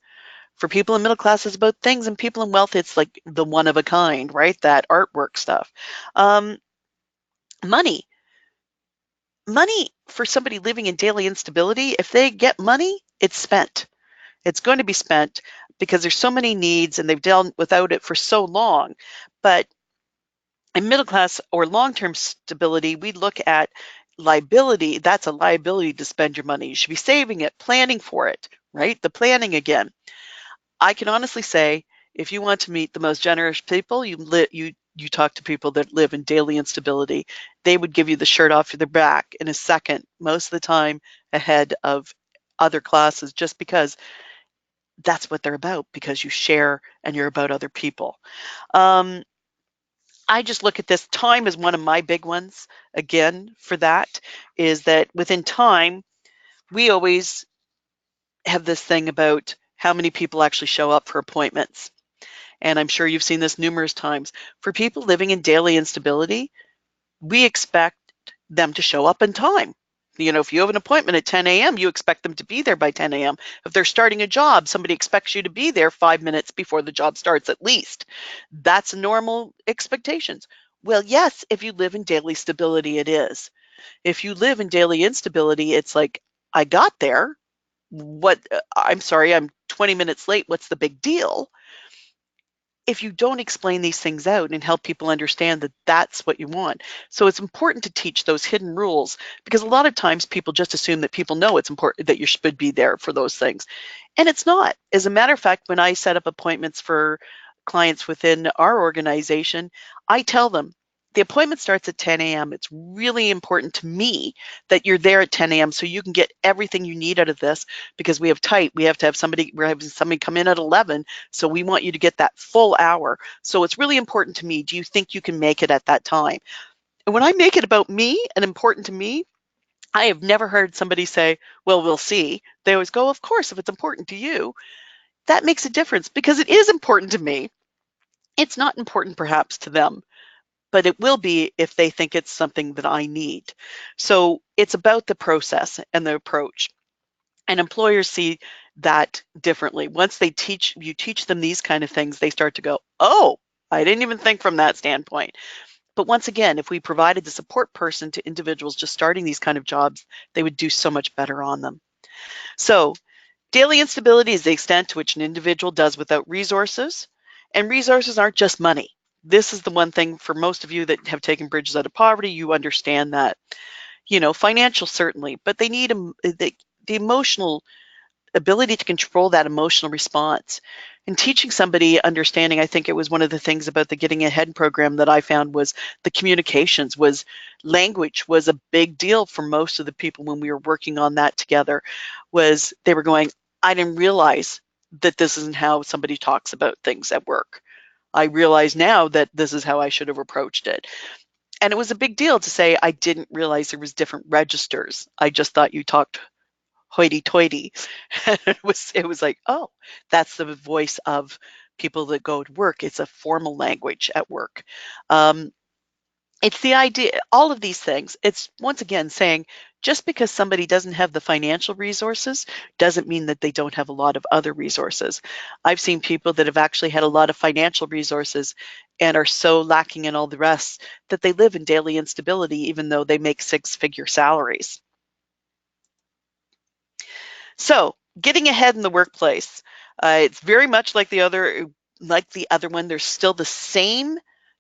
For people in middle class, it's about things, and people in wealth, it's like the one of a kind, right? That artwork stuff. Um, money. Money for somebody living in daily instability, if they get money, it's spent. It's going to be spent because there's so many needs and they've dealt without it for so long. But in middle class or long-term stability, we look at liability. That's a liability to spend your money. You should be saving it, planning for it, right? The planning again. I can honestly say, if you want to meet the most generous people, you talk to people that live in daily instability. They would give you the shirt off their back in a second, most of the time ahead of other classes, just because that's what they're about, because you share and you're about other people. Um, I just look at this. Time is one of my big ones. Again, for that, is that within time, we always have this thing about how many people actually show up for appointments. And I'm sure you've seen this numerous times. For people living in daily instability, we expect them to show up in time. You know, if you have an appointment at 10 a.m., you expect them to be there by 10 a.m. If they're starting a job, somebody expects you to be there 5 minutes before the job starts at least. That's normal expectations. Well, yes, if you live in daily stability, it is. If you live in daily instability, it's like, I got there. What? I'm sorry, I'm 20 minutes late. What's the big deal? If you don't explain these things out and help people understand that that's what you want. So it's important to teach those hidden rules, because a lot of times people just assume that people know it's important that you should be there for those things. And it's not. As a matter of fact, when I set up appointments for clients within our organization, I tell them the appointment starts at 10 a.m. It's really important to me that you're there at 10 a.m. so you can get everything you need out of this, because we have to have somebody, we're having somebody come in at 11, so we want you to get that full hour. So it's really important to me. Do you think you can make it at that time? And when I make it about me and important to me, I have never heard somebody say, well, we'll see. They always go, of course, if it's important to you. That makes a difference, because it is important to me. It's not important perhaps to them, but it will be if they think it's something that I need. So it's about the process and the approach. And employers see that differently. Once you teach them these kind of things, they start to go, oh, I didn't even think from that standpoint. But once again, if we provided the support person to individuals just starting these kind of jobs, they would do so much better on them. So daily instability is the extent to which an individual does without resources, and resources aren't just money. This is the one thing for most of you that have taken Bridges Out of Poverty, you understand that, financial certainly, but they need the emotional ability to control that emotional response. And teaching somebody understanding, I think it was one of the things about the Getting Ahead program that I found was the communications, was language was a big deal for most of the people when we were working on that together, was they were going, I didn't realize that this isn't how somebody talks about things at work. I realize now that this is how I should have approached it. And it was a big deal to say, I didn't realize there was different registers. I just thought you talked hoity-toity. It was like, oh, that's the voice of people that go to work. It's a formal language at work. Um, it's the idea, all of these things. It's once again saying, just because somebody doesn't have the financial resources doesn't mean that they don't have a lot of other resources. I've seen people that have actually had a lot of financial resources and are so lacking in all the rest that they live in daily instability, even though they make six-figure salaries. So, getting ahead in the workplace. It's very much like the other one. There's still the same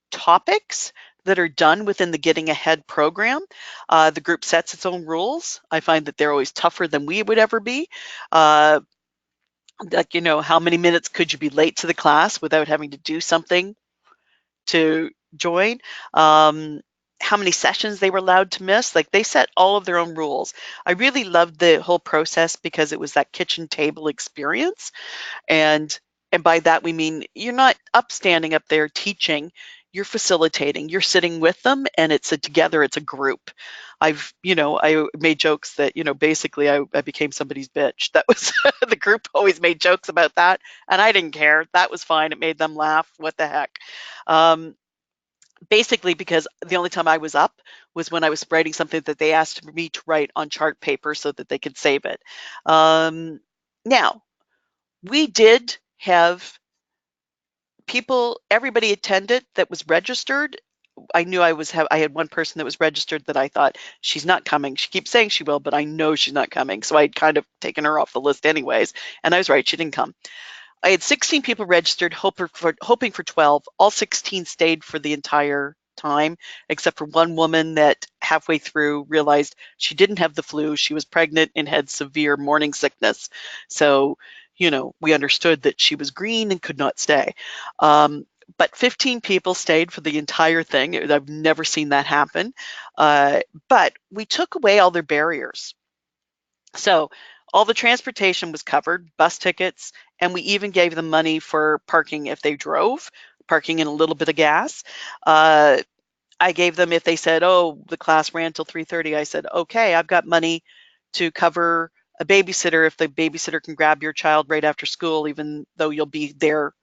topics that are done within the Getting Ahead program. The group sets its own rules. I find that they're always tougher than we would ever be. Uh, like, how many minutes could you be late to the class without having to do something to join? Um, how many sessions they were allowed to miss. Like, they set all of their own rules. I really loved the whole process because it was that kitchen table experience. And by that we mean you're not standing up there teaching, you're facilitating, you're sitting with them, and it's a group. I made jokes that, basically I became somebody's bitch. That was the group always made jokes about that, and I didn't care. That was fine. It made them laugh. What the heck? Basically, because the only time I was up was when I was writing something that they asked me to write on chart paper so that they could save it. Now, we did have everybody attended that was registered. I knew I had one person that was registered that I thought, she's not coming. She keeps saying she will, but I know she's not coming. So I'd kind of taken her off the list anyways. And I was right, she didn't come. I had 16 people registered, hoping for 12. All 16 stayed for the entire time, except for one woman that halfway through realized she didn't have the flu. She was pregnant and had severe morning sickness. So, we understood that she was green and could not stay. But 15 people stayed for the entire thing. I've never seen that happen. But we took away all their barriers. So all the transportation was covered, bus tickets, and we even gave them money for parking if they drove, parking and a little bit of gas. I gave them, if they said, oh, the class ran till 3:30, I said, okay, I've got money to cover a babysitter if the babysitter can grab your child right after school, even though you'll be there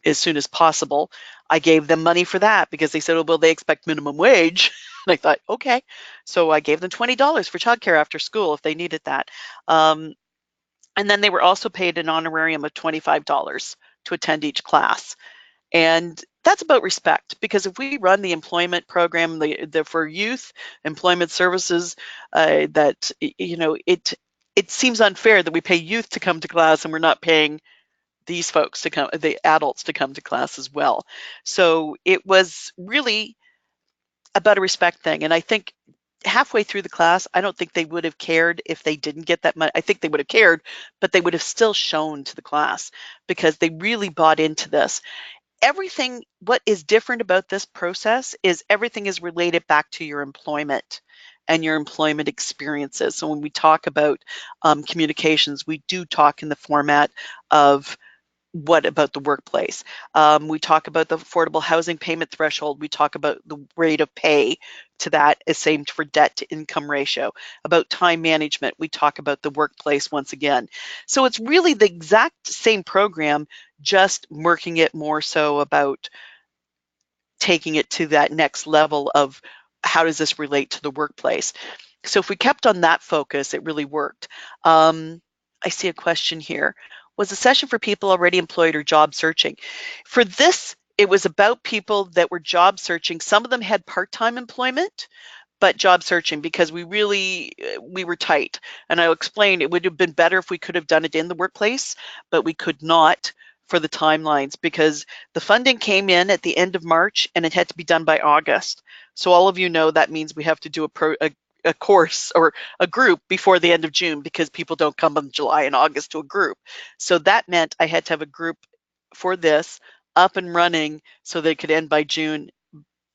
as soon as possible. I gave them money for that because they said, oh, well, they expect minimum wage. And I thought, okay. So I gave them $20 for childcare after school if they needed that. And then they were also paid an honorarium of $25 to attend each class. And that's about respect, because if we run the employment program for youth employment services, it seems unfair that we pay youth to come to class and we're not paying these folks to come, the adults to come to class as well. So it was really about a respect thing. And I think halfway through the class, I don't think they would have cared if they didn't get that money. I think they would have cared, but they would have still shown to the class because they really bought into this. Everything, what is different about this process is everything is related back to your employment and your employment experiences. So when we talk about communications, we do talk in the format of what about the workplace. We talk about the affordable housing payment threshold. We talk about the rate of pay to that, is same for debt to income ratio. About time management, we talk about the workplace once again. So it's really the exact same program, just working it more so about taking it to that next level of how does this relate to the workplace. So if we kept on that focus, it really worked. I see a question here. Was a session for people already employed or job searching? For this, it was about people that were job searching. Some of them had part-time employment, but job searching, because we were tight. And I'll explain, it would have been better if we could have done it in the workplace, but we could not for the timelines because the funding came in at the end of March and it had to be done by August. So all of you know that means we have to do a course or a group before the end of June because people don't come in July and August to a group. So that meant I had to have a group for this up and running so they could end by June,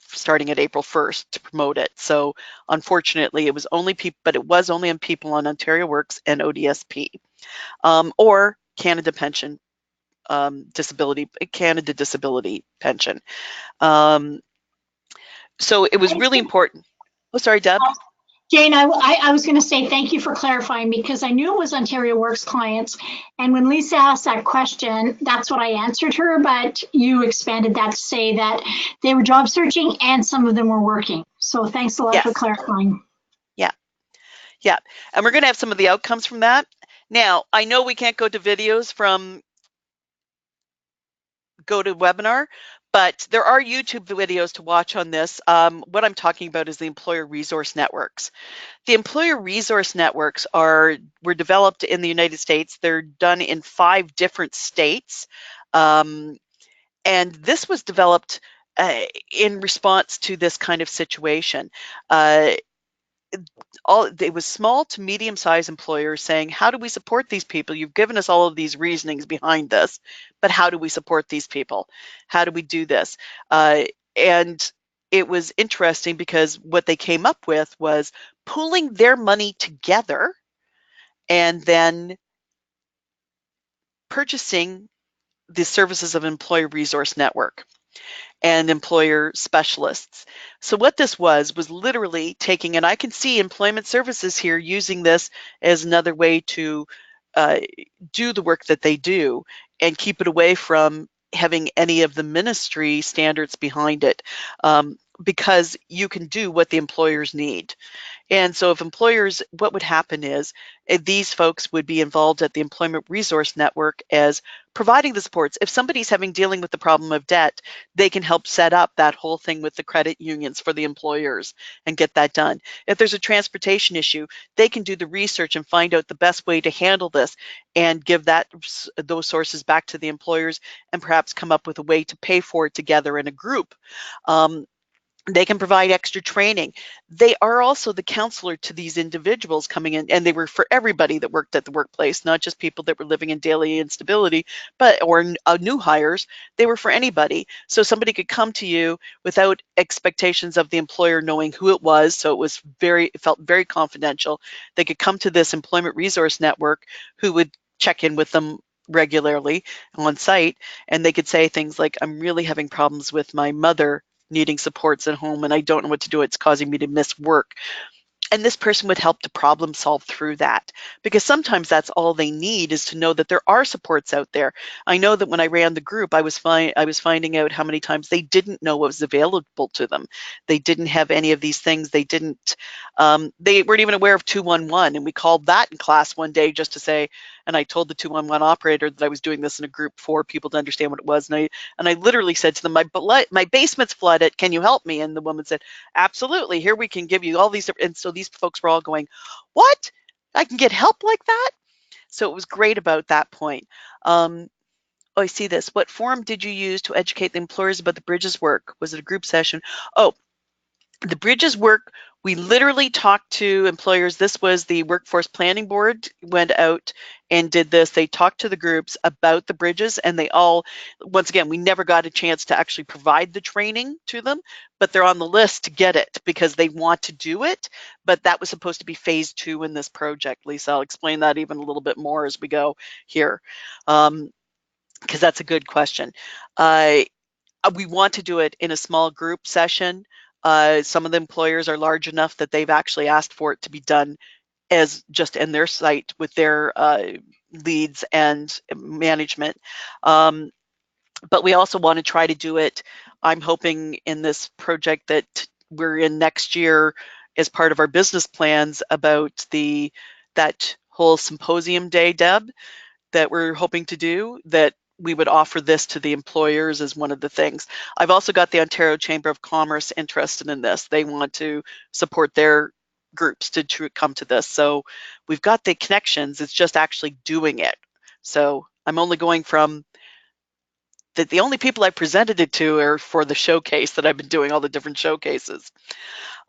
starting at April 1st to promote it. So unfortunately, it was only people, but it was only on people on Ontario Works and ODSP or Canada Pension Canada Disability Pension. So it was really important. Oh, sorry, Deb. Jane, I was going to say thank you for clarifying because I knew it was Ontario Works clients. And when Lisa asked that question, that's what I answered her. But you expanded that to say that they were job searching and some of them were working. So thanks a lot for clarifying. Yeah. Yeah. And we're going to have some of the outcomes from that. Now, I know we can't go to videos from GoToWebinar, but there are YouTube videos to watch on this. What I'm talking about is the employer resource networks. The employer resource networks were developed in the United States. They're done in 5 different states. And this was developed in response to this kind of situation. It was small to medium-sized employers saying, how do we support these people? You've given us all of these reasonings behind this, but how do we support these people? How do we do this? And it was interesting because what they came up with was pooling their money together and then purchasing the services of employee resource network and employer specialists. So what this was literally taking, and I can see employment services here using this as another way to uh, do the work that they do and keep it away from having any of the ministry standards behind it, because you can do what the employers need. And so if employers, what would happen is these folks would be involved at the Employment Resource Network as providing the supports. If somebody's dealing with the problem of debt, they can help set up that whole thing with the credit unions for the employers and get that done. If there's a transportation issue, they can do the research and find out the best way to handle this and give those sources back to the employers and perhaps come up with a way to pay for it together in a group. They can provide extra training. They are also the counselor to these individuals coming in, and they were for everybody that worked at the workplace, not just people that were living in daily instability, or new hires. They were for anybody. So somebody could come to you without expectations of the employer knowing who it was. So it felt very confidential. They could come to this employment resource network who would check in with them regularly on site, and they could say things like, I'm really having problems with my mother needing supports at home and I don't know what to do. It's causing me to miss work. And this person would help to problem solve through that, because sometimes that's all they need, is to know that there are supports out there. I know that when I ran the group, I was finding out how many times they didn't know what was available to them. They didn't have any of these things. They weren't even aware of 211. And we called that in class one day just to say, and I told the 211 operator that I was doing this in a group for people to understand what it was. And I literally said to them, my basement's flooded. Can you help me? And the woman said, absolutely. Here, we can give you all these. And so these folks were all going, what? I can get help like that? So it was great about that point. Oh, I see this. What forum did you use to educate the employers about the Bridges work? Was it a group session? Oh, the Bridges work, we literally talked to employers. This was the Workforce Planning Board went out and did this. They talked to the groups about the Bridges, and they all, once again, we never got a chance to actually provide the training to them, but they're on the list to get it because they want to do it. But that was supposed to be phase 2 in this project. Lisa, I'll explain that even a little bit more as we go here, because that's a good question. We want to do it in a small group session. Some of the employers are large enough that they've actually asked for it to be done as just in their site with their leads and management. But we also want to try to do it, I'm hoping in this project that we're in next year as part of our business plans about that whole symposium day, Deb, that we're hoping to do, that we would offer this to the employers as one of the things. I've also got the Ontario Chamber of Commerce interested in this. They want to support their groups to come to this. So we've got the connections, it's just actually doing it. So I'm only going from the only people I presented it to are for the showcase that I've been doing, all the different showcases.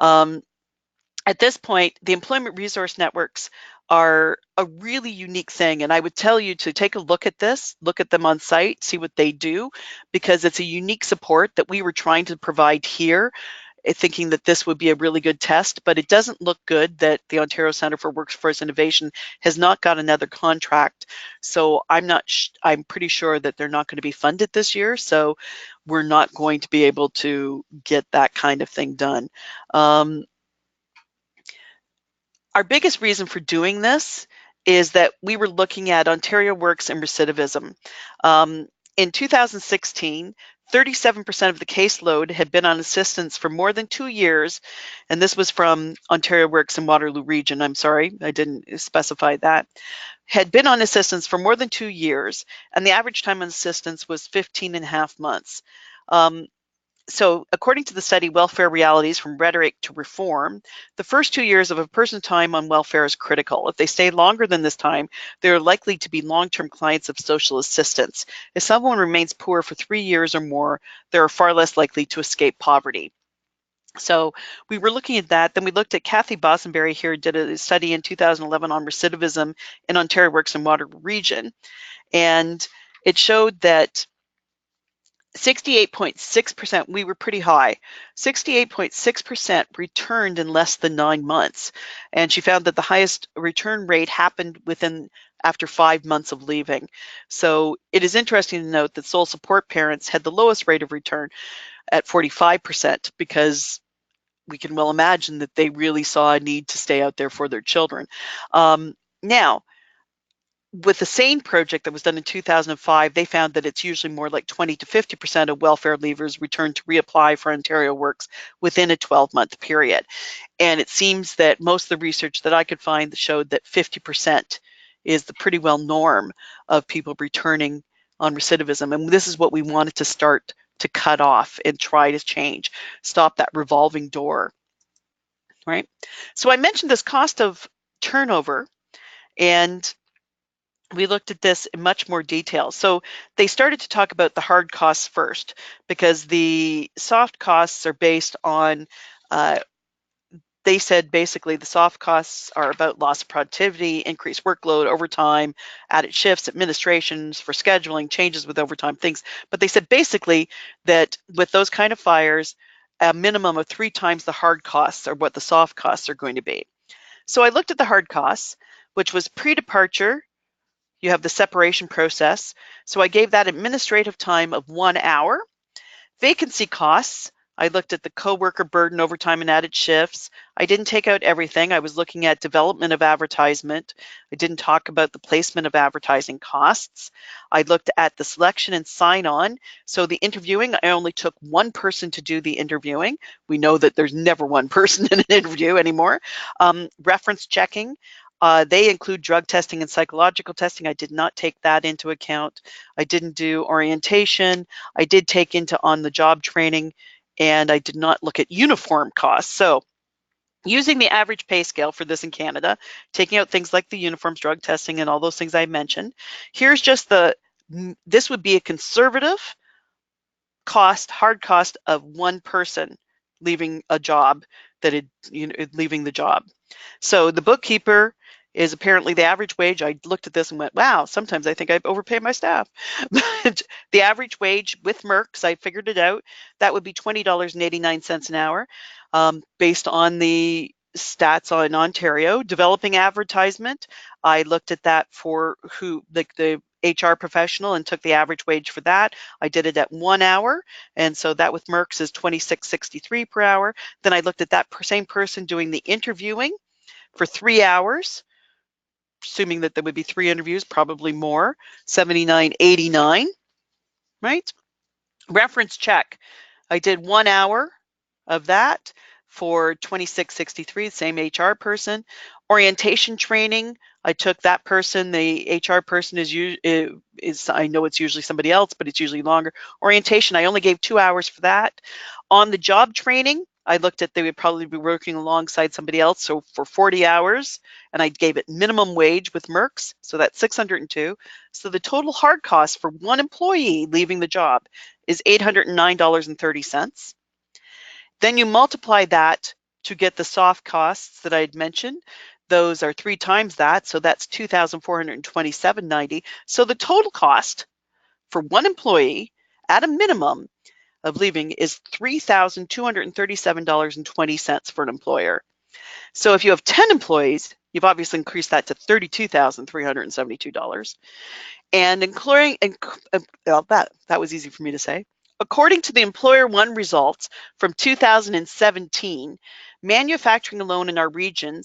At this point, the employment resource networks are a really unique thing. And I would tell you to take a look at this, look at them on site, see what they do, because it's a unique support that we were trying to provide here, thinking that this would be a really good test, but it doesn't look good that the Ontario Centre for Workforce Innovation has not got another contract. So I'm pretty sure that they're not going to be funded this year. So we're not going to be able to get that kind of thing done. Our biggest reason for doing this is that we were looking at Ontario Works and recidivism. In 2016, 37% of the caseload had been on assistance for more than 2 years, and this was from Ontario Works and Waterloo Region. I'm sorry, I didn't specify that. Had been on assistance for more than 2 years, and the average time on assistance was 15 and a half months. So according to the study, Welfare Realities from Rhetoric to Reform, the first 2 years of a person's time on welfare is critical. If they stay longer than this time, they're likely to be long-term clients of social assistance. If someone remains poor for 3 years or more, they are far less likely to escape poverty. So we were looking at that. Then we looked at Kathy Bossenberry here, did a study in 2011 on recidivism in Ontario Works and Waterloo Region. And it showed that 68.6%, we were pretty high. 68.6% returned in less than 9 months. And she found that the highest return rate happened after 5 months of leaving. So it is interesting to note that sole support parents had the lowest rate of return at 45%, because we can well imagine that they really saw a need to stay out there for their children. Now, with the SANE project that was done in 2005, they found that it's usually more like 20 to 50% of welfare leavers return to reapply for Ontario Works within a 12-month period. And it seems that most of the research that I could find showed that 50% is the pretty well norm of people returning on recidivism. And this is what we wanted to start to cut off and try to change, stop that revolving door, right? So I mentioned this cost of turnover, and we looked at this in much more detail. So they started to talk about the hard costs first, because the soft costs are based on, they said basically the soft costs are about loss of productivity, increased workload, overtime, added shifts, administrations for scheduling, changes with overtime, things. But they said basically that with those kind of fires, a minimum of 3 times the hard costs are what the soft costs are going to be. So I looked at the hard costs, which was pre-departure. You have the separation process. So I gave that administrative time of 1 hour. Vacancy costs, I looked at the coworker burden, overtime, and added shifts. I didn't take out everything. I was looking at development of advertisement. I didn't talk about the placement of advertising costs. I looked at the selection and sign-on. So the interviewing, I only took 1 person to do the interviewing. We know that there's never 1 person in an interview anymore. Reference checking. They include drug testing and psychological testing. I did not take that into account. I didn't do orientation. I did take into on-the-job training, and I did not look at uniform costs. So using the average pay scale for this in Canada, taking out things like the uniforms, drug testing, and all those things I mentioned, here's just this would be a conservative cost, hard cost of 1 person leaving a job, leaving the job. So the bookkeeper is apparently the average wage. I looked at this and went, wow, sometimes I think I overpay my staff. But the average wage with Mercs, I figured it out, that would be $20.89 an hour, based on the stats on Ontario. Developing advertisement, I looked at that for the HR professional and took the average wage for that. I did it at 1 hour, and so that with Mercs is $26.63 per hour. Then I looked at that same person doing the interviewing for 3 hours, assuming that there would be 3 interviews, probably more, $79.89, right? Reference check, I did 1 hour of that for $26.63, same HR person. Orientation training, I took that person. The HR person is I know it's usually somebody else, but it's usually longer. Orientation, I only gave 2 hours for that. On the job training, I looked at they would probably be working alongside somebody else, so for 40 hours, and I gave it minimum wage with Mercs, so that's 602. So the total hard cost for 1 employee leaving the job is $809.30. Then you multiply that to get the soft costs that I had mentioned. Those are 3 times that, so that's $2,427.90. So the total cost for 1 employee at a minimum of leaving is $3,237.20 for an employer. So if you have 10 employees, you've obviously increased that to $32,372. And including, that was easy for me to say. According to the Employer One results from 2017, manufacturing alone in our region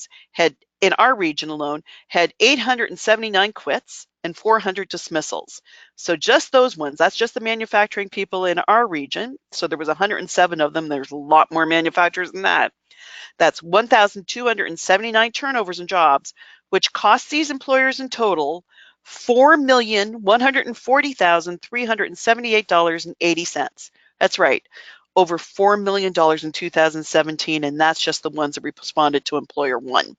alone had 879 quits and 400 dismissals. So just those ones, that's just the manufacturing people in our region. So there was 107 of them. There's a lot more manufacturers than that. That's 1,279 turnovers in jobs, which costs these employers in total $4,140,378.80. That's right, over $4 million in 2017, and that's just the ones that responded to Employer One.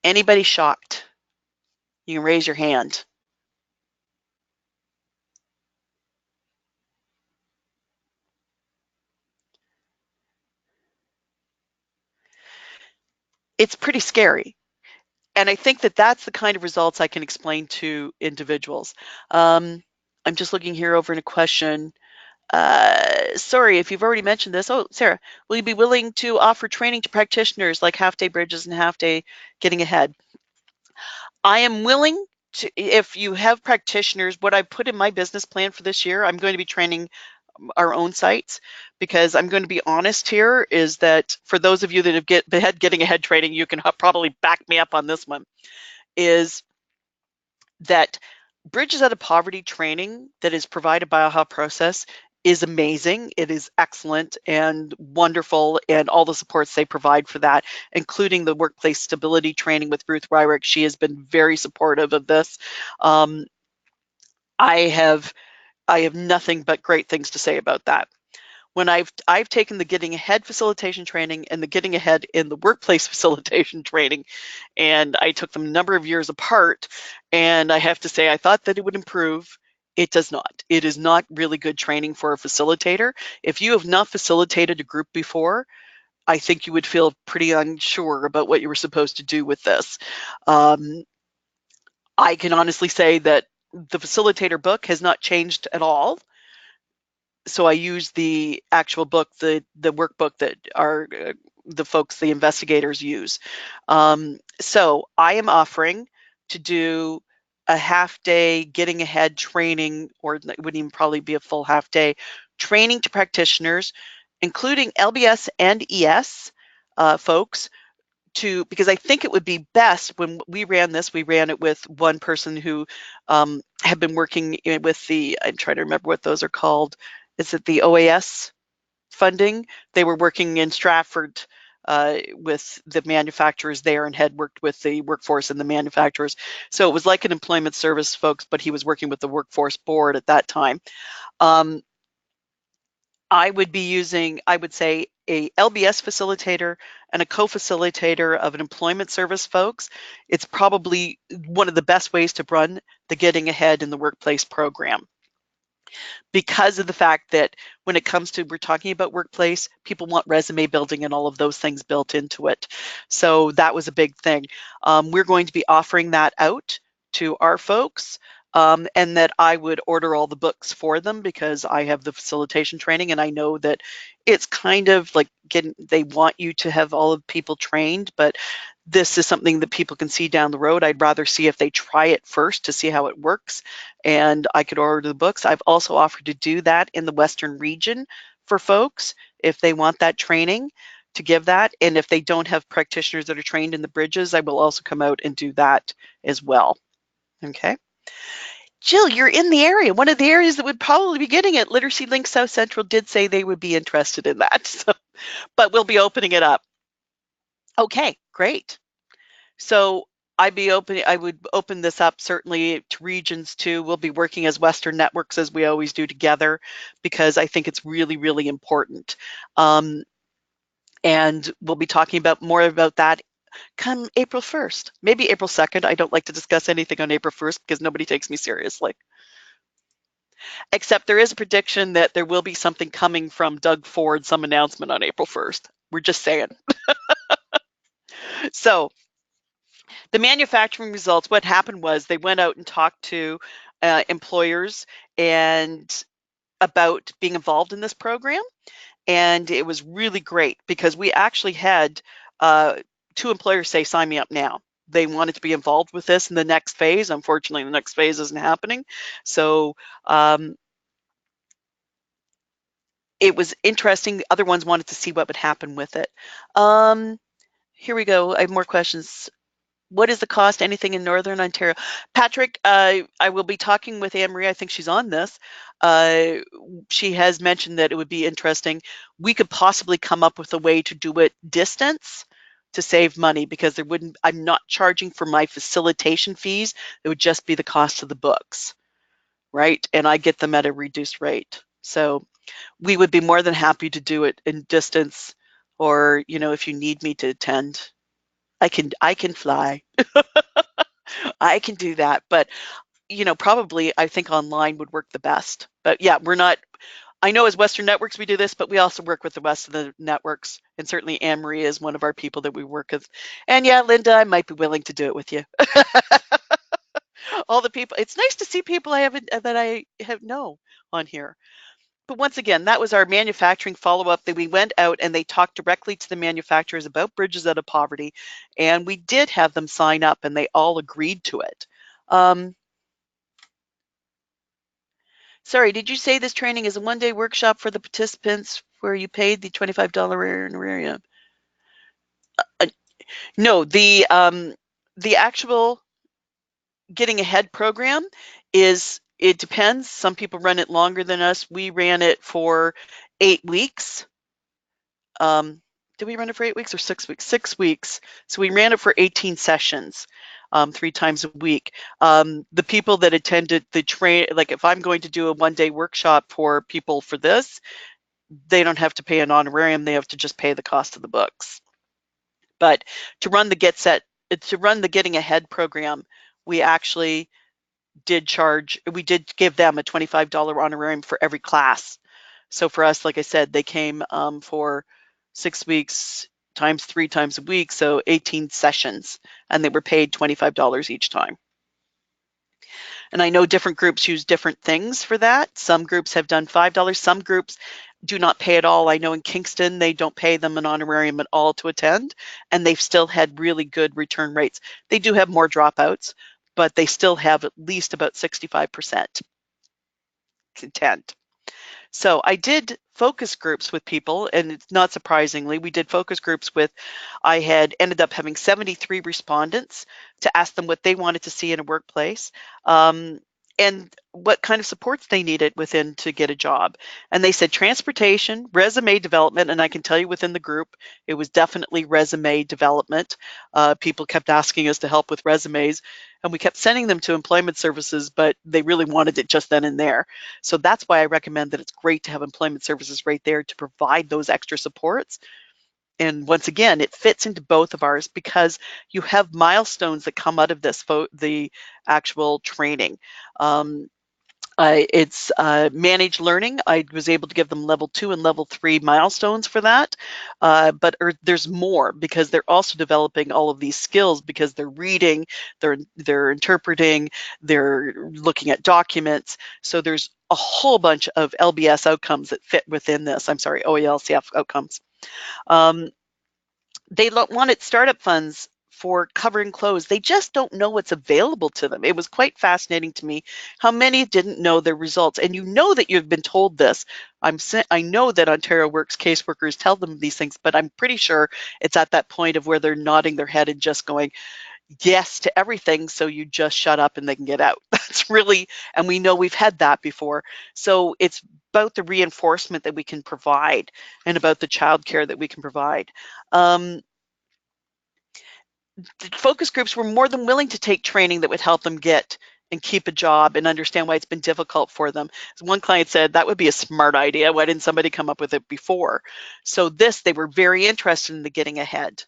Anybody shocked? You can raise your hand. It's pretty scary. And I think that that's the kind of results I can explain to individuals. I'm just looking here over in a question. Sorry if you've already mentioned this. Oh, Sarah, will you be willing to offer training to practitioners like half-day bridges and half-day getting ahead? I am willing to, if you have practitioners, what I put in my business plan for this year, I'm going to be training our own sites, because I'm going to be honest here, is that for those of you that have had getting ahead training, you can probably back me up on this one, is that Bridges Out of Poverty training that is provided by AHA Process is amazing. It is excellent and wonderful, and all the supports they provide for that, including the workplace stability training with Ruth Ryrick. She has been very supportive of this. Um, I have nothing but great things to say about that. When I've taken the Getting Ahead facilitation training and the Getting Ahead in the Workplace facilitation training, and I took them a number of years apart, and I have to say I thought that it would improve. It does not. It is not really good training for a facilitator. If you have not facilitated a group before, I think you would feel pretty unsure about what you were supposed to do with this. I can honestly say that the facilitator book has not changed at all. So I use the actual book, the workbook that the folks, the investigators use. So I am offering to do a half day getting ahead training, or it wouldn't even probably be a full half day training to practitioners, including LBS and ES folks, because I think it would be best when we ran this, we ran it with one person who had been working with I'm trying to remember what those are called. Is it the OAS funding? They were working in Stratford with the manufacturers there and had worked with the workforce and the manufacturers. So it was like an employment service folks, but he was working with the workforce board at that time. I would be using, I would say, a LBS facilitator and a co-facilitator of an employment service folks. It's probably one of the best ways to run the Getting Ahead in the Workplace program, because of the fact that when it comes to, we're talking about workplace, people want resume building and all of those things built into it. So that was a big thing. We're going to be offering that out to our folks, and that I would order all the books for them because I have the facilitation training, and I know that it's kind of like they want you to have all of people trained, but this is something that people can see down the road. I'd rather see if they try it first to see how it works, and I could order the books. I've also offered to do that in the Western region for folks if they want that training, to give that. And if they don't have practitioners that are trained in the bridges, I will also come out and do that as well. Okay. Jill, you're in the area. One of the areas that would probably be getting it. Literacy Link South Central did say they would be interested in that, so, but we'll be opening it up. Okay, great. So I would open this up certainly to regions too. We'll be working as Western networks as we always do together, because I think it's really, really important. And we'll be talking about more about that come April 1st, maybe April 2nd. I don't like to discuss anything on April 1st because nobody takes me seriously. Except there is a prediction that there will be something coming from Doug Ford, some announcement on April 1st. We're just saying. So the manufacturing results, what happened was they went out and talked to employers and about being involved in this program. And it was really great because we actually had 2 employers say, sign me up now. They wanted to be involved with this in the next phase. Unfortunately, the next phase isn't happening. So it was interesting. The other ones wanted to see what would happen with it. Here we go. I have more questions. What is the cost? Anything in Northern Ontario? Patrick, I will be talking with Anne Marie. I think she's on this. She has mentioned that it would be interesting. We could possibly come up with a way to do it distance to save money, because I'm not charging for my facilitation fees. It would just be the cost of the books, right? And I get them at a reduced rate. So we would be more than happy to do it in distance, or, if you need me to attend, I can fly. I can do that, but probably I think online would work the best. But yeah, I know as Western Networks we do this, but we also work with the rest of the networks, and certainly Anne Marie is one of our people that we work with. And yeah, Linda, I might be willing to do it with you. All the people, it's nice to see people that I have know on here. But once again, that was our manufacturing follow-up that we went out and they talked directly to the manufacturers about Bridges Out of Poverty, and we did have them sign up and they all agreed to it. Sorry, did you say this training is a one-day workshop for the participants where you paid the $25 honorarium? No, the actual Getting Ahead program it depends. Some people run it longer than us. We ran it for 8 weeks. Did we run it for 8 weeks or 6 weeks? 6 weeks. So we ran it for 18 sessions, 3 times a week. The people that attended the train, like if I'm going to do a one-day workshop for people for this, they don't have to pay an honorarium. They have to just pay the cost of the books. But to run the Getting Ahead program, we actually did give them a $25 honorarium for every class. So for us, like I said, they came for 6 weeks times 3 times a week, so 18 sessions, and they were paid $25 each time. And I know different groups use different things for that. Some groups have done $5. Some groups do not pay at all. I know in Kingston, they don't pay them an honorarium at all to attend, and they've still had really good return rates. They do have more dropouts, but they still have at least about 65% content. So I did focus groups with people, and it's not surprisingly, we did focus groups with, I had ended up having 73 respondents to ask them what they wanted to see in a workplace, and what kind of supports they needed within to get a job. And they said transportation, resume development, and I can tell you within the group, it was definitely resume development. People kept asking us to help with resumes, and we kept sending them to employment services, but they really wanted it just then and there. So that's why I recommend that it's great to have employment services right there to provide those extra supports. And once again, it fits into both of ours because you have milestones that come out of this, the actual training. It's managed learning. I was able to give them level 2 and level 3 milestones for that. But there's more because they're also developing all of these skills because they're reading, they're interpreting, they're looking at documents. So there's a whole bunch of LBS outcomes that fit within this. I'm sorry, OELCF outcomes. They wanted startup funds for covering clothes. They just don't know what's available to them. It was quite fascinating to me how many didn't know their results. And you know that you've been told this. I know that Ontario Works caseworkers tell them these things, but I'm pretty sure it's at that point of where they're nodding their head and just going yes to everything, so you just shut up and they can get out. That's really, and we know we've had that before. So it's about the reinforcement that we can provide and about the childcare that we can provide. The focus groups were more than willing to take training that would help them get and keep a job and understand why it's been difficult for them. As one client said, that would be a smart idea. Why didn't somebody come up with it before? So they were very interested in the Getting Ahead.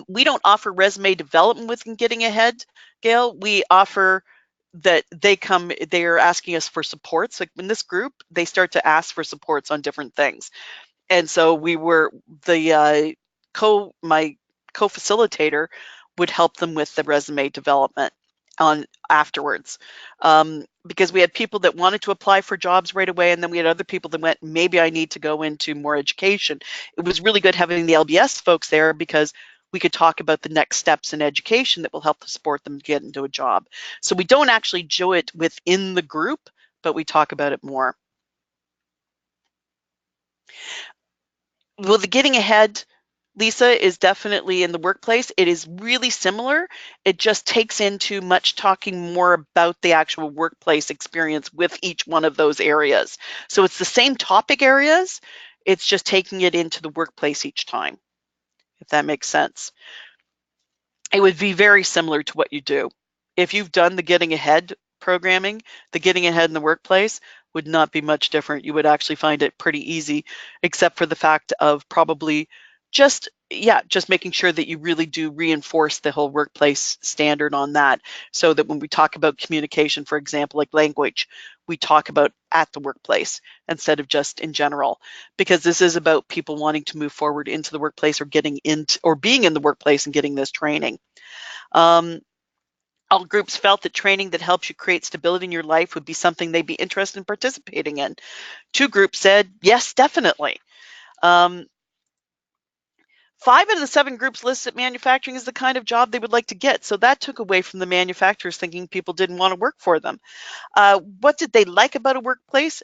We don't offer resume development with Getting Ahead, Gail. We offer that they are asking us for supports. Like in this group, they start to ask for supports on different things. And so my co-facilitator would help them with the resume development afterwards. Because we had people that wanted to apply for jobs right away, and then we had other people that went, maybe I need to go into more education. It was really good having the LBS folks there because we could talk about the next steps in education that will help to support them to get into a job. So we don't actually do it within the group, but we talk about it more. Well, the Getting Ahead, Lisa, is definitely in the workplace. It is really similar. It just takes into much talking more about the actual workplace experience with each one of those areas. So it's the same topic areas. It's just taking it into the workplace each time, if that makes sense. It would be very similar to what you do. If you've done the Getting Ahead programming, the Getting Ahead in the workplace would not be much different. You would actually find it pretty easy, except for the fact of probably just making sure that you really do reinforce the whole workplace standard on that, so that when we talk about communication, for example, like language, we talk about at the workplace instead of just in general, because this is about people wanting to move forward into the workplace or getting into or being in the workplace and getting this training. All groups felt that training that helps you create stability in your life would be something they'd be interested in participating in. 2 groups said, yes, definitely. 5 out of the 7 groups listed manufacturing as the kind of job they would like to get. So that took away from the manufacturers thinking people didn't want to work for them. What did they like about a workplace?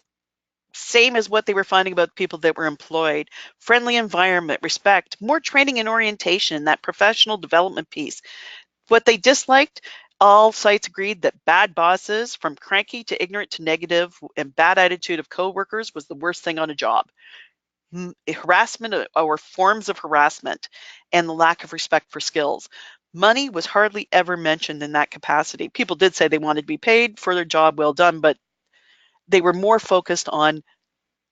Same as what they were finding about people that were employed. Friendly environment, respect, more training and orientation, that professional development piece. What they disliked, all sites agreed that bad bosses, from cranky to ignorant to negative, and bad attitude of coworkers was the worst thing on a job. Harassment or forms of harassment, and the lack of respect for skills. Money was hardly ever mentioned in that capacity. People did say they wanted to be paid for their job well done, but they were more focused on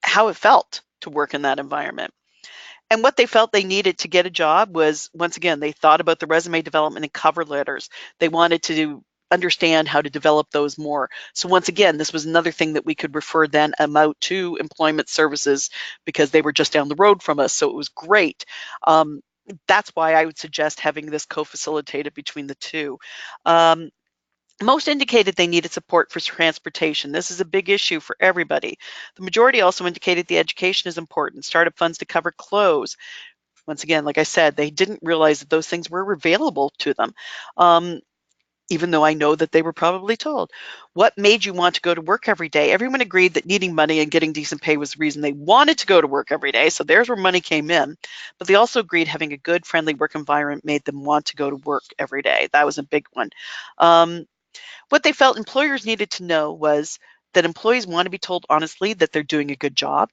how it felt to work in that environment. And what they felt they needed to get a job was, once again, they thought about the resume development and cover letters. They wanted to understand how to develop those more. So once again, this was another thing that we could refer then out to employment services because they were just down the road from us. So it was great. That's why I would suggest having this co-facilitated between the two. Most indicated they needed support for transportation. This is a big issue for everybody. The majority also indicated the education is important, startup funds to cover clothes. Once again, like I said, they didn't realize that those things were available to them, even though I know that they were probably told. What made you want to go to work every day? Everyone agreed that needing money and getting decent pay was the reason they wanted to go to work every day, so there's where money came in. But they also agreed having a good, friendly work environment made them want to go to work every day. That was a big one. What they felt employers needed to know was that employees want to be told honestly that they're doing a good job.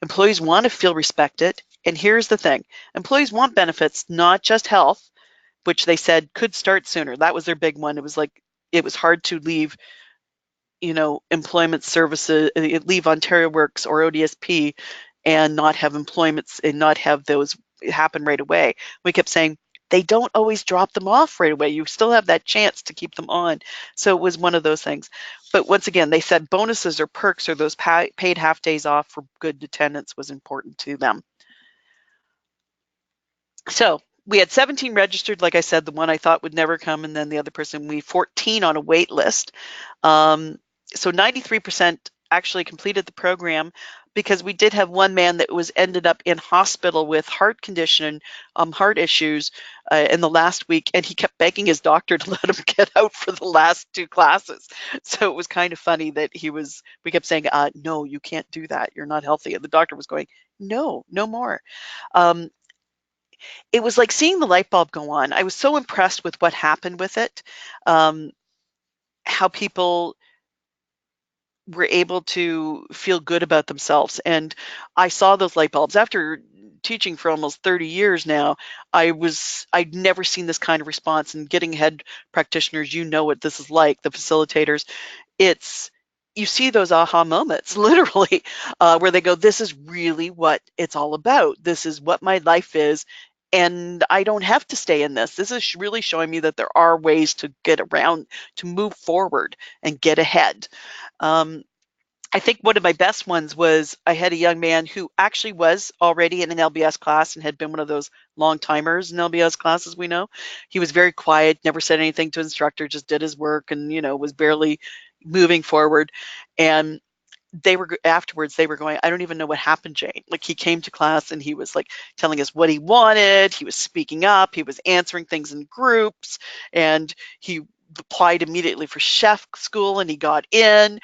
Employees want to feel respected. And here's the thing, employees want benefits, not just health, which they said could start sooner. That was their big one. It was like, it was hard to leave, employment services, leave Ontario Works or ODSP and not have employments and not have those happen right away. We kept saying, they don't always drop them off right away. You still have that chance to keep them on. So it was one of those things. But once again, they said bonuses or perks or those paid half days off for good attendance was important to them. So we had 17 registered, like I said, the one I thought would never come, and then the other person, 14 on a wait list. So 93% actually completed the program, because we did have one man that ended up in hospital with heart condition, heart issues in the last week, and he kept begging his doctor to let him get out for the last 2 classes. So it was kind of funny that we kept saying, no, you can't do that. You're not healthy. And the doctor was going, no, no more. It was like seeing the light bulb go on. I was so impressed with what happened with it, how people were able to feel good about themselves. And I saw those light bulbs after teaching for almost 30 years now. I'd never seen this kind of response, and getting head practitioners, what this is like, the facilitators, you see those aha moments, literally, where they go, this is really what it's all about. This is what my life is. And I don't have to stay in this. This is really showing me that there are ways to get around, to move forward and get ahead. I think one of my best ones was I had a young man who actually was already in an LBS class and had been one of those long timers in LBS classes we know. He was very quiet, never said anything to instructor, just did his work and, was barely moving forward. And afterwards they were going, I don't even know what happened, Jane. Like, he came to class and he was like telling us what he wanted. He was speaking up. He was answering things in groups, and he applied immediately for chef school and he got in.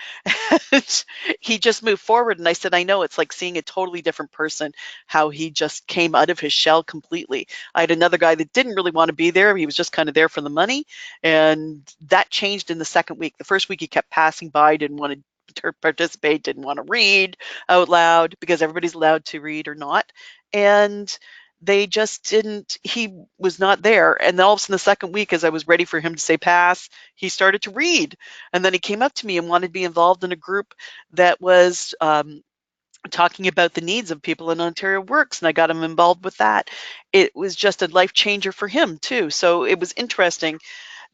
And he just moved forward. And I said, I know, it's like seeing a totally different person, how he just came out of his shell completely. I had another guy that didn't really want to be there. He was just kind of there for the money. And that changed in the second week. The first week he kept passing by, didn't want to participate, didn't want to read out loud, because everybody's allowed to read or not. And they just didn't, he was not there. And then all of a sudden the second week, as I was ready for him to say pass, he started to read. And then he came up to me and wanted to be involved in a group that was talking about the needs of people in Ontario Works, and I got him involved with that. It was just a life changer for him too. So it was interesting.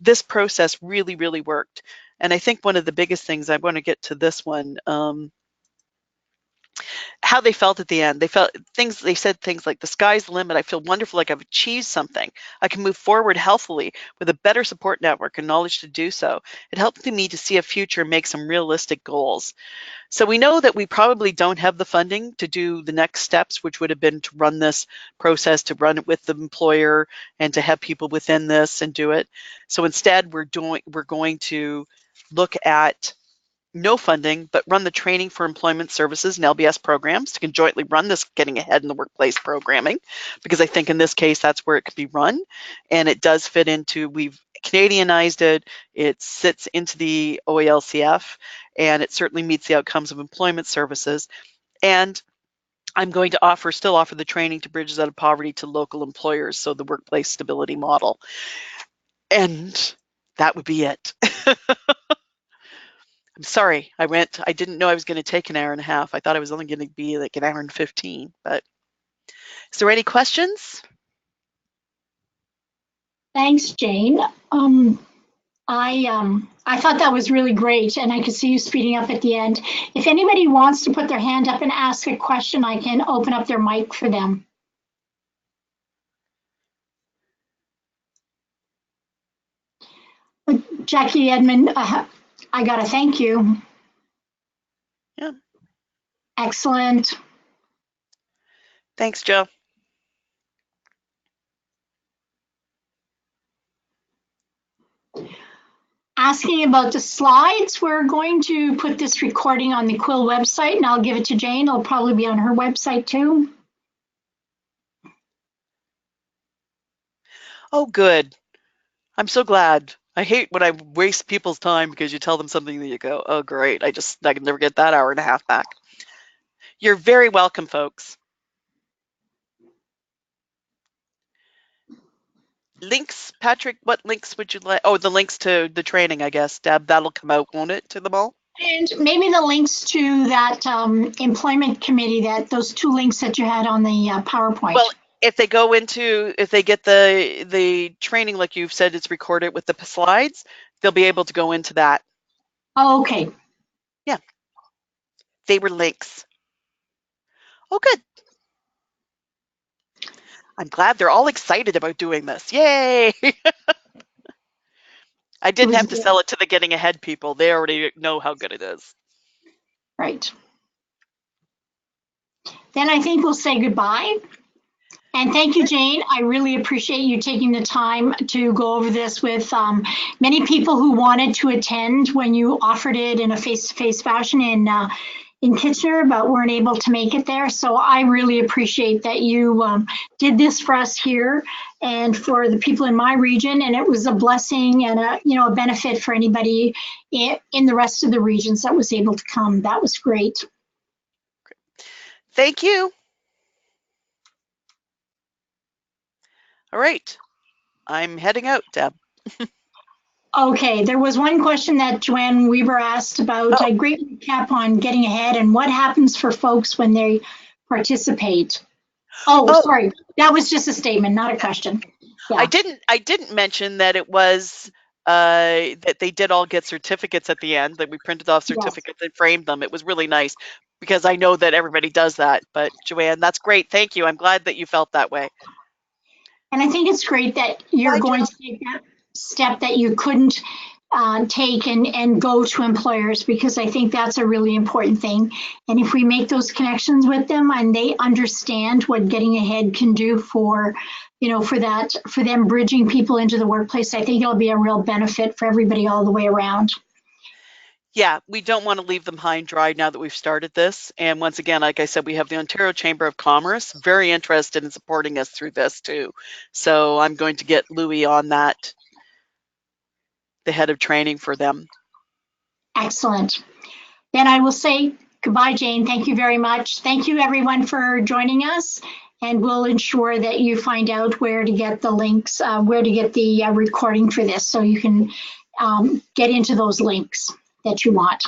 This process really, really worked. And I think one of the biggest things, I want to get to this one, how they felt at the end. They said things like, the sky's the limit. I feel wonderful, like I've achieved something. I can move forward healthily with a better support network and knowledge to do so. It helped me to see a future and make some realistic goals. So we know that we probably don't have the funding to do the next steps, which would have been to run this process, to run it with the employer and to have people within this and do it. So instead, we're going to look at no funding, but run the training for employment services and LBS programs to conjointly run this getting ahead in the workplace programming, because I think in this case, that's where it could be run. And it does fit into, we've Canadianized it, it sits into the OALCF, and it certainly meets the outcomes of employment services. And I'm going to still offer the training to Bridges Out of Poverty to local employers, so the workplace stability model. And that would be it. I'm sorry, I didn't know I was going to take an hour and a half. I thought I was only going to be like an hour and 15, but is there any questions? Thanks, Jane. I thought that was really great, and I could see you speeding up at the end. If anybody wants to put their hand up and ask a question, I can open up their mic for them. Jackie Edmond, I got to thank you. Yeah. Excellent. Thanks, Joe. Asking about the slides, we're going to put this recording on the QUILL website, and I'll give it to Jane. It'll probably be on her website too. Oh, good. I'm so glad. I hate when I waste people's time because you tell them something that you go, oh, great. I can never get that hour and a half back. You're very welcome, folks. Links, Patrick, what links would you like? Oh, the links to the training, I guess. Deb, that'll come out, won't it, to them all? And maybe the links to that employment committee, those two links that you had on the PowerPoint. Well, if they get the training, like you've said, it's recorded with the slides, they'll be able to go into that. Oh, okay. Yeah. They were links. Oh, good. I'm glad they're all excited about doing this. Yay! I didn't have to sell it to the getting ahead people. They already know how good it is. Right. Then I think we'll say goodbye. And thank you, Jane. I really appreciate you taking the time to go over this with many people who wanted to attend when you offered it in a face-to-face fashion in Kitchener, but weren't able to make it there. So I really appreciate that you did this for us here and for the people in my region. And it was a blessing and a benefit for anybody in the rest of the regions that was able to come. That was great. Thank you. All right, I'm heading out, Deb. Okay, there was one question that Joanne Weaver asked about a great recap on getting ahead and what happens for folks when they participate. Oh, sorry, that was just a statement, not a question. Yeah. I didn't mention that it was that they did all get certificates at the end, that we printed off certificates and framed them. It was really nice because I know that everybody does that. But Joanne, that's great. Thank you. I'm glad that you felt that way. And I think it's great that you're going to take that step that you couldn't take and go to employers, because I think that's a really important thing. And if we make those connections with them and they understand what getting ahead can do for them bridging people into the workplace, I think it'll be a real benefit for everybody all the way around. Yeah, we don't want to leave them high and dry now that we've started this. And once again, like I said, we have the Ontario Chamber of Commerce very interested in supporting us through this too. So I'm going to get Louis on that, the head of training for them. Excellent. Then I will say goodbye, Jane. Thank you very much. Thank you, everyone, for joining us. And we'll ensure that you find out where to get the links, where to get the recording for this, so you can get into those links that you want.